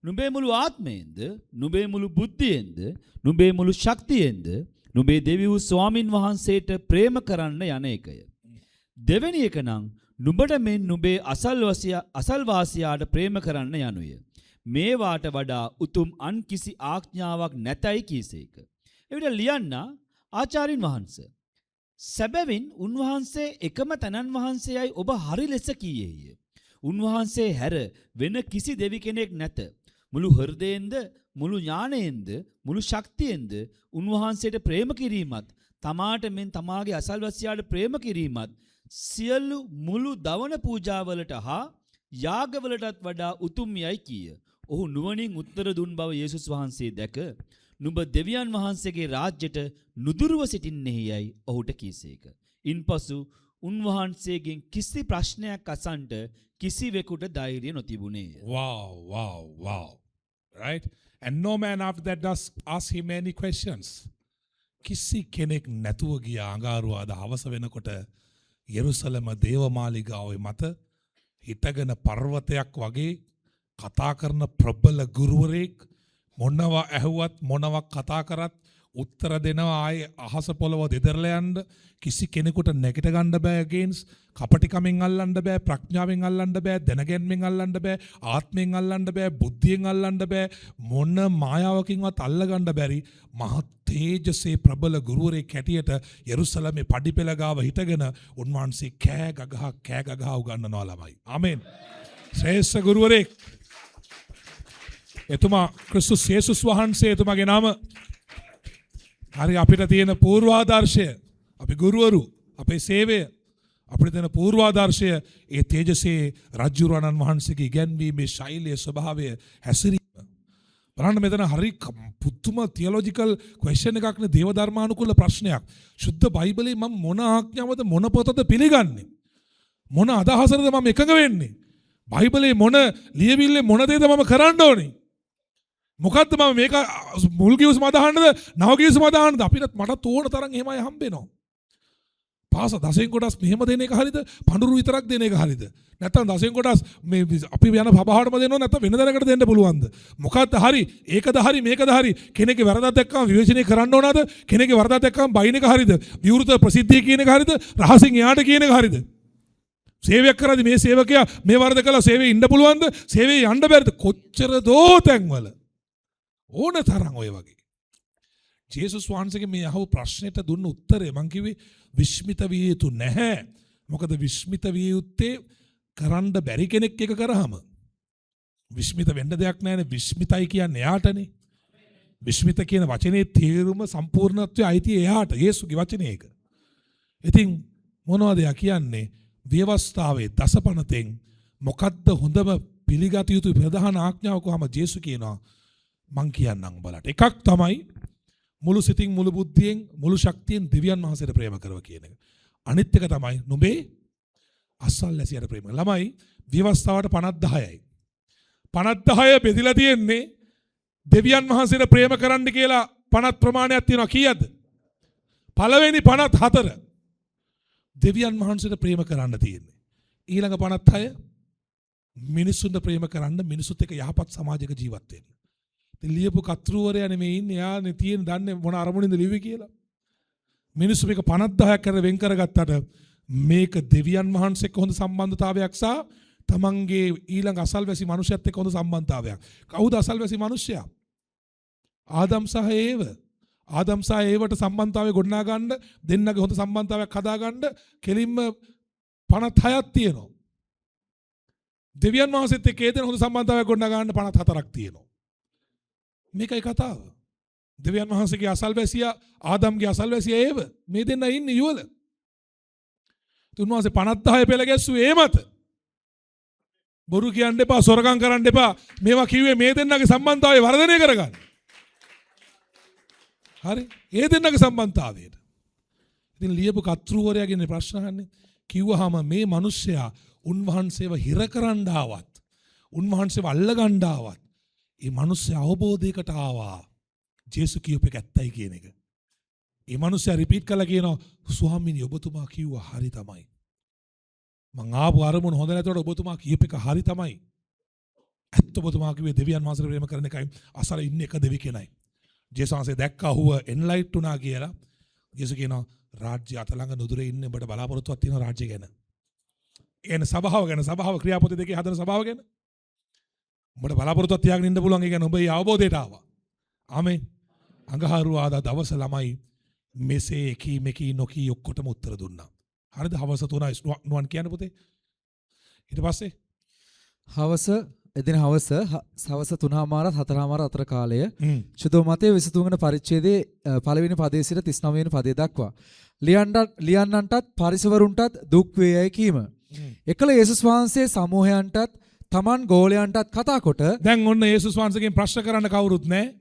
නුඹේ මුළු ආත්මයෙන්ද නුඹේ මුළු බුද්ධියෙන්ද නුඹේ මුළු ශක්තියෙන්ද නුඹේ දෙවි වූ ස්වාමින් වහන්සේට ප්‍රේම කරන්න යන එකය. දෙවෙනි එක නම් නුඹට මෙන් නුඹේ අසල්වාසියාට ප්‍රේම කරන්න යනුය. මේවාට වඩා උතුම් අන් කිසි ආඥාවක් නැතයි කීසේක. එවිට ලියන්න ආචාර්යින් වහන්සේ සැබවින් උන්වහන්සේ එකම තනන් වහන්සේයයි ඔබ හරි ලෙස කීයේය. උන්වහන්සේ හැර වෙන කිසි දෙවි කෙනෙක් නැත. මුළු හෘදයෙන්ද මුළු ඥානයෙන්ද මුළු ශක්තියෙන්ද උන්වහන්සේට ප්‍රේම කිරීමත් තමාට මෙන් තමාගේ අසල්වැසියාට ප්‍රේම කිරීමත් සියලු මුළු දවන පූජාවලට හා යාගවලටත් වඩා උතුම් යයි කීය. ඔහු නුවණින් උත්තර දුන් බව යේසුස් වහන්සේ දැක නුඹ දෙවියන් වහන්සේගේ රාජ්‍යට නුදුරුව සිටින්නේහි යයි ඔහුට කීසේක. ඉන්පසු උන්වහන්සේගෙන් කිසි ප්‍රශ්නයක් අසන්ට කිසිවෙකුට ධෛර්යය නොතිබුණේය. Wow. Right? And no man after that does ask him any questions. කිසි කෙනෙක් නැතුව ගිය අඟහරුවාදා හවස වෙනකොට යෙරුසලම දේවමාලිගාවේ මත හිටගෙන පර්වතයක් වගේ කතා කරන ප්‍රබල ගුරුවරයෙක් මොනවා ඇහුවත් මොනවා කතා කරත් උත්තර දෙනවා ආයේ අහස පොළව දෙදරලා යන්න කිසි කෙනෙකුට නැගිට ගන්න බෑ against කපටිකමෙන් අල්ලන්න බෑ ප්‍රඥාවෙන් අල්ලන්න බෑ දැනගැන්මෙන් අල්ලන්න බෑ ආත්මෙන් අල්ලන්න බෑ බුද්ධියෙන් අල්ලන්න බෑ මොන මායාවකින්වත් අල්ල ගන්න බැරි මහ තේජසේ ප්‍රබල ගුරුවරයෙක් හැටියට යෙරුසලමේ පඩිපෙළ ගාව හිටගෙන උන්වහන්සේ කෑ ගගහ උගන්වනවා ළමයි. ආමෙන්. ශ්‍රේෂ්ඨ ගුරුවරයෙක් එතුමා ක්‍රිස්තුස් යේසුස් වහන්සේ එතුමාගේ නම. හරි අපිට තියෙන පූර්වාදර්ශය අපි ගුරුවරු අපේ සේවය අපිට තියෙන පූර්වාදර්ශය ඒ තේජසේ රජුරණන් වහන්සේගේ ඉගැන්වීමේ ශෛලිය ස්වභාවය හැසිරීම. බලන්න මෙතන හරි පුදුම තියොලොජිකල් ක්වෙස්චන් එකක් නේ දේව ධර්මානුකූල ප්‍රශ්නයක්. ශුද්ධ බයිබලයේ මම මොන ආඥාවද මොන පොතද පිළිගන්නේ? මොන අදහසද මම එකඟ වෙන්නේ? බයිබලයේ මොන ලියවිල්ලේ මොන දේද මම කරන්න ඕනේ? මොකද්ද මම මේක මුල් කිව්වම අදහන්නද නව කිව්වම අදහන්නද අපිට මට තෝරන තරම් එහෙමයි හම්බෙනවා. පාස දසෙන් කොටස් මෙහෙම දෙන එක හරියද? පඳුරු විතරක් දෙන එක හරියද? නැත්නම් දසෙන් කොටස් මේ අපි යන පබහාටම දෙනව නැත්නම් වෙන දැනකට දෙන්න පුළුවන්ද? මොකද්ද හරි? ඒකද හරි මේකද හරි? කෙනෙක්ගේ වරදක් දැක්කම විවේචනය කරන්න ඕනද? කෙනෙක්ගේ වරදක් දැක්කම බයින් එක හරියද? විවෘත ප්‍රසිද්ධිය කියන එක හරියද? රහසින් එයාට කියන එක හරියද? සේවයක් කරද්දී මේ සේවකයා මේ වරද කළා සේවයේ ඉන්න පුළුවන්ද? සේවයේ යන්න බැරිද? කොච්චර දෝ තැන්වල ඕන තරම් ඔය වගේ. ජේසුස් වහන්සේගේ මේ අහපු ප්‍රශ්නෙට දුන්න උත්තරය මං කිව්වේ විස්මිත විය යුතු නැහැ. මොකද විස්මිත විය යුත්තේ කරන්න බැරි කෙනෙක් එක කරාම. විස්මිත වෙන්න දෙයක් නැහැනේ. විස්මිතයි කියන්නේ එයාටනේ. විස්මිත කියන වචනේ තේරුම සම්පූර්ණත්වයේ අයිති එයාට. යේසුගේ වචනේ ඒක. ඉතින් මොනවද යා කියන්නේ? ව්‍යවස්ථාවේ දසපනතෙන් මොකද්ද හොඳම පිළිගත යුතු ප්‍රධාන ආඥාව කොහොම ජේසු කියනවා මං කියන්නම් බලට. එකක් තමයි මුළු සිතින් මුළු බුද්ධියෙන් මුළු ශක්තියෙන් දෙවියන් වහන්සේට ප්‍රේම කරව කියන එක. අනිත් එක තමයි නුඹේ අසල්වැසියාට ප්‍රේම. ළමයි ව්‍යවස්ථාවට 50යි. 50 බෙදලා තියෙන්නේ දෙවියන් වහන්සේට ප්‍රේම කරන්න කියලා 50 ප්‍රමාණයක් තියෙනවා කීයද? පළවෙනි 54 දෙවියන් වහන්සේට ප්‍රේම කරන්න තියෙන්නේ. ඊළඟ 56 මිනිසුන්ට ප්‍රේම කරන්න මිනිසුත් එක්ක යහපත් සමාජයක ජීවත් වෙන්න. ලියපු කතෘවරයා නෙමෙයි ඉන්නේ. යානේ තියෙන දන්නේ මොන අරමුණින්ද ලිව්වේ කියලා. මිනිස්සු මේක 50ක් කර වෙන් කරගත්තට මේක දෙවියන් වහන්සේක හොඳ සම්බන්ධතාවයක් සහ තමන්ගේ ඊළඟ අසල්වැසි මිනිසයත් එක්ක හොඳ සම්බන්ධතාවයක්. කවුද අසල්වැසි මිනිසයා? ආදම් සහ ඒව. ආදම් සහ ඒවට සම්බන්ධතාවය ගොඩනගා ගන්න දෙන්නගේ හොඳ සම්බන්ධතාවයක් හදා ගන්න කෙලින්ම 56ක් තියෙනවා. දෙවියන් වහන්සේත් එක්ක ඒ දෙන හොඳ සම්බන්ධතාවයක් ගොඩනගා ගන්න 54ක් තියෙනවා. මේකයි කතාව. දෙවියන් වහන්සේගේ අසල්වැසියා ආදම්ගේ අසල්වැසියා ඒව මේ දෙන්න ඉන්නේ යුවල. තුන්වහන්සේ 50 පෙළ ගැස්සුවේ ඒ මත. බොරු කියන්න එපා, සොරකම් කරන්න එපා. මේවා කිව්වේ මේ දෙන්නගේ සම්බන්ධතාවය වර්ධනය කරගන්න. හරි? ඒ දෙන්නගේ සම්බන්ධතාවයට. ඉතින් ලියපු කතෘවරයාගෙන ප්‍රශ්න අහන්නේ කිව්වහම මේ මිනිස්සයා උන්වහන්සේව හිර කරන්න ආවත්, උන්වහන්සේව අල්ල ගන්න ආවත් ඒ මිනිස්සයා අවබෝධයකට ආවා. ජේසු කියපු එක ඇත්තයි කියන එක. ඒ මිනිස්සයා රිපීට් කරලා කියනවා ස්වාමීනි ඔබතුමා කිව්වා හරි තමයි. මං ආපු අරමුණ හොඳ නැතකොට ඔබතුමා කියපු එක හරි තමයි. ඇත්ත ඔබතුමා කිව්වේ දෙවියන් වහන්සේට ප්‍රේම කරන එකයි අසල ඉන්න එක දෙවි කෙනයි. ජේසුස් වහන්සේ දැක්කා හුව එන්ලයිට් වුණා කියලා. ජේසුස් කියනවා රාජ්‍ය අත ළඟ නුදුරේ ඉන්න ඔබට බලාපොරොත්තුවක් තියෙනවා රාජ්‍ය ගැන. එන සභාව ගැන, සභාව ක්‍රියාපොතේ දෙකේ හදන සභාව ගැන. ඔබට බලාපොරොත්තුවක් තියාගෙන ඉන්න පුළුවන්. ඒ කියන්නේ ඔබ ඒ අවබෝධයට ආවා. ආමෙන්. අඟහරුවාදා දවස ළමයි මෙසේ එකී මෙකී නොකී ඔක්කොටම උත්තර දුන්නා. හරිද? හවස 3යි නුවන් කියන්න පුතේ. ඊට පස්සේ හවස එදින හවස 3:00 4:00 අතර කාලය හ්ම්. සුදෝ මතේ 23 වෙනි පරිච්ඡේදයේ පළවෙනි පදයේ සිට 39 වෙනි පදය දක්වා ලියන්නන්ටත් පරිසවරුන්ටත් දුක් වේයයි කීම. එකල යේසුස් වහන්සේ සමූහයන්ටත් තමන් ගෝලයන්ටත් කතා කොට දැන් ඔන්න යේසුස් වහන්සේගෙන් ප්‍රශ්න කරන්න කවුරුත් නැහැ.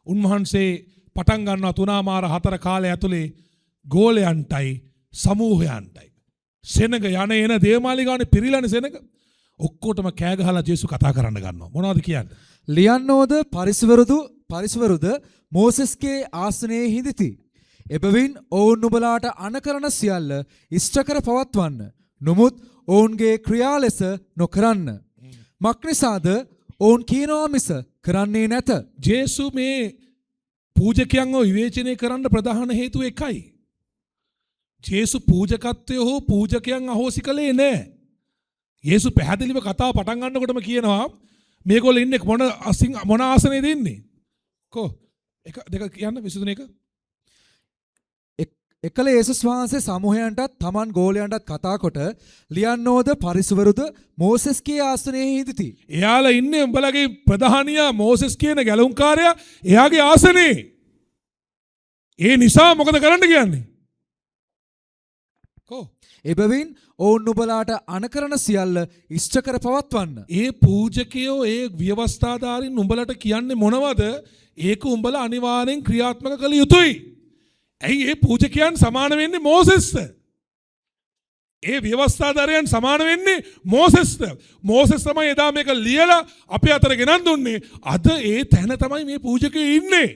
උන්වහන්සේ පටන් ගන්නවා 3:00 4 කාලය ඇතුලේ ගෝලයන්ටයි සමූහයන්ටයි. සෙනග යන එන දේවාලිගානේ පිරිලානේ සෙනග. ඔක්කොටම කෑ ගහලා ජේසු කතා කරන්න ගන්නවා. මොනවද කියන්නේ? ලියන්නෝද පරිසවරුද මෝසෙස්ගේ ආසනයේ හිඳිති. එබැවින් ඔවුන් නුඹලාට අනකරන සියල්ල ඉෂ්ට කර පවත්වන්න. නමුත් ඔවුන්ගේ ක්‍රියා ලෙස නොකරන්න. මක්නිසාද ඔවුන් කියනවා මිස කරන්නේ නැත. ජේසු මේ පූජකයන්ව විවේචනය කරන්න ප්‍රධාන හේතුව එකයි. ජේසු පූජකත්වය හෝ පූජකයන් අහෝසි කළේ නැහැ. යේසු පැහැදිලිව කතාව පටන් ගන්නකොටම කියනවා මේගොල්ලෝ ඉන්නේ මොන ආසනයේද ඉන්නේ? කො එක දෙක කියන්න 23 එක. එකල යේසුස් වහන්සේ සමූහයන්ටත් තමන් ගෝලයන්ටත් කතා කොට ලියන්නෝද පරිසවරුද මෝසෙස්ගේ ආසනයේ හිඳිති. එයාලා ඉන්නේ උඹලගේ ප්‍රධානියා මෝසෙස් කියන ගැලුම්කාරයා එයාගේ ආසනේ. ඒ නිසා මොකද කරන්න කියන්නේ? කො එබැවින් ඔවුන් නුඹලාට අනකරන සියල්ල ඉෂ්ට කර පවත්වන්න. ඒ පූජකයෝ ඒ ව්‍යවස්ථාධාරීන් උඹලට කියන්නේ මොනවද? ඒක උඹලා අනිවාර්යෙන් ක්‍රියාත්මක කළ යුතුයි. ඇයි ඒ පූජකයන් සමාන වෙන්නේ මෝසෙස්ට? ඒ ව්‍යවස්ථාධාරයන් සමාන වෙන්නේ මෝසෙස්ට. මෝසෙස් තමයි එදා මේක ලියලා අපේ අතර ගෙනන් දුන්නේ. අද ඒ තැන තමයි මේ පූජකයෝ ඉන්නේ.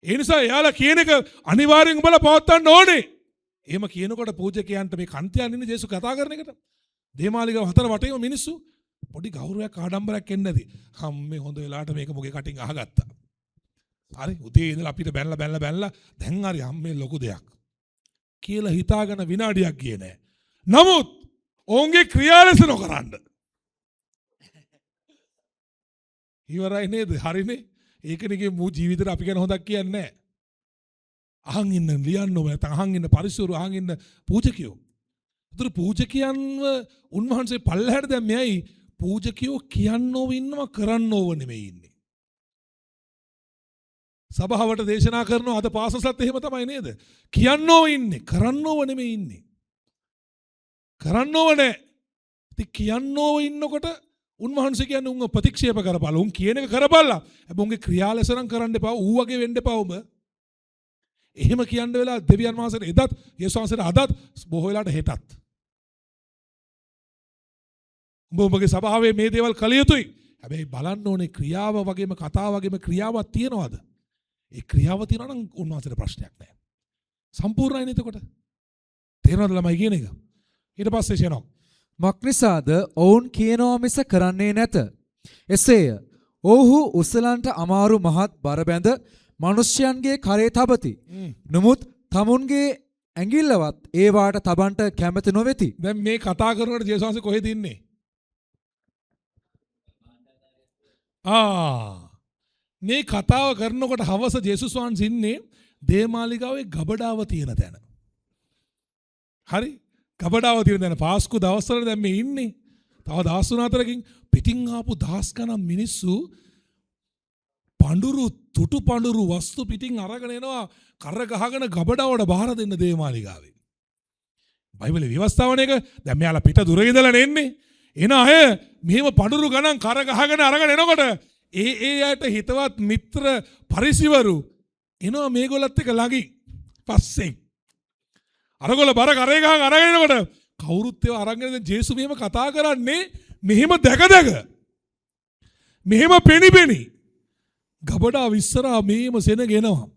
ඒ නිසා එයාලා කියන එක අනිවාර්යෙන් උඹලා පවත්වන්න ඕනේ. එහෙම කියනකොට පූජකයන්ට මේ කන්තියන් ඉන්නේ ජේසු කතා කරන එකට. දේමාලිගාව හතර වටේම මිනිස්සු පොඩි ගෞරවයක් ආඩම්බරයක් එන්නේ නැති. හම්මේ හොඳ වෙලාවට මේක මොගේ කටින් අහගත්තා. හරි උදේ ඉඳලා අපිට බැලලා දැන් හරි හම්මේ ලොකු දෙයක් කියලා හිතාගෙන විනාඩියක් ගියේ නැහැ. නමුත් ඔවුන්ගේ ක්‍රියා ලෙස නොකරන්න. ඉවරයි නේද? හරිනේ. ඒකනේ මූ ජීවිතේට අපි ගැන හොදක් කියන්නේ නැහැ. අහන් ඉන්න ලියන්නෝ නැත්නම් අහන් ඉන්න පරිසරු අහන් ඉන්න පූජකයෝ. උතර පූජකයන්ව උන්වහන්සේ පල්ලහැට දැන් මෙයි පූජකයෝ කියන්නෝ ඉන්නවා කරන්නෝව නෙමෙයි ඉන්නේ. සභාවට දේශනා කරනවා අද පාසලත් එහෙම තමයි නේද? කියන්නෝ ඉන්නේ කරන්නෝව නෙමෙයි ඉන්නේ. කරන්නෝව නෑ. ඉතින් කියන්නෝව ඉන්නකොට උන්වහන්සේ කියන්නේ උන්ව ප්‍රතික්ෂේප කරපළා. උන් කියන එක කරපළා. හැබැයි උන්ගේ ක්‍රියා ලෙස නම් කරන්න එපා. ඌ වගේ වෙන්න එපා ඔබ. එහෙම කියන්න වෙලා දෙවියන් වහන්සේට එදත් යේසුස් වහන්සේට අදත් බොහෝ වෙලාට හෙටත්. උඹ ඔබගේ සභාවේ මේ දේවල් කළ යුතුයි. හැබැයි බලන්න ඕනේ ක්‍රියාව වගේම කතාව වගේම ක්‍රියාවක් තියනවාද? ඒ ක්‍රියාව තියනවා නම් උන්වහන්සේට ප්‍රශ්නයක් නැහැ. සම්පූර්ණයි නේද එතකොට? තේරෙනවද ළමයි කියන එක? ඊට පස්සේ කියනවා මක්නිසාද ඔවුන් කියනවා මිස කරන්නේ නැත. එසේය. ඔව්හු උසලන්ට අමාරු මහත් බර බැඳ මනුෂ්‍යයන්ගේ කරේ තබති. නමුත් තමුන්ගේ ඇඟිල්ලවත් ඒවාට තබන්ට කැමති නොවෙති. දැන් මේ කතා කරනකොට ජේසුස් වහන්සේ කොහෙද ඉන්නේ? මේ කතාව කරනකොට හවස ජේසුස් වහන්සේ ඉන්නේ දේමාලිගාවේ ගබඩාව තියෙන තැන. හරි? ගබඩාව තියෙන තැන පාස්කු දවස්වල දැන් මේ ඉන්නේ. තව දවස් 3-4කින් පිටින් ආපු දහස් ගණන් මිනිස්සු තුටු පඳුරු වස්තු පිටින් අරගෙන එනවා කර ගහගෙන ගබඩාවට බාර දෙන්න දේමාලිගාවේ. බයිබලේ විවස්ථාවන එක දැන් මෙයාලා පිට දුර ඉඳලා එන්නේ. එන අය මෙහෙම පඳුරු ගණන් කර ගහගෙන අරගෙන එනකොට ඒ අයට හිතවත් මිත්‍ර පරිසිවරු එනවා මේගොල්ලත් එක්ක ළඟින් පස්සෙන්. අරගොල්ල බර කරේ ගහන් අරගෙන එනකොට කවුරුත් ඒවා අරගෙන දැන් ජේසු මෙහෙම කතා කරන්නේ මෙහෙම දැක මෙහෙම පෙනි ගබඩාව ඉස්සරහා මේම සෙනගෙනවා.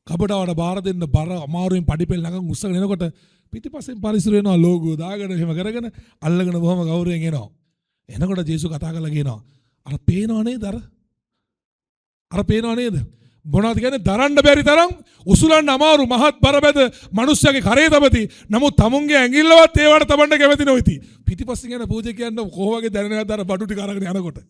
ගබඩාවට බාර දෙන්න බර අමාරුවෙන් පඩිපෙළ ළඟ උස්සගෙන එනකොට පිටිපස්සෙන් පරිසර වෙනවා ලෝගෝ දාගෙන එහෙම කරගෙන අල්ලගෙන බොහොම ගෞරවයෙන් එනවා. එනකොට ජේසු කතා කරලා කියනවා අර පේනව නේද අර පේනව නේද? මොනවද කියන්නේ? දරන්න බැරි තරම් උසුලන්න අමාරු මහත් බර බැද මිනිස්සුගේ කරේ තබති. නමුත් තමුන්ගේ ඇඟිල්ලවත් ඒවට තබන්න කැමති නොවිති. පිටිපස්සෙන් යන පූජකයන්ට කොහොමගේ දැනෙනවද අර බඩු ටික අරගෙන යනකොට?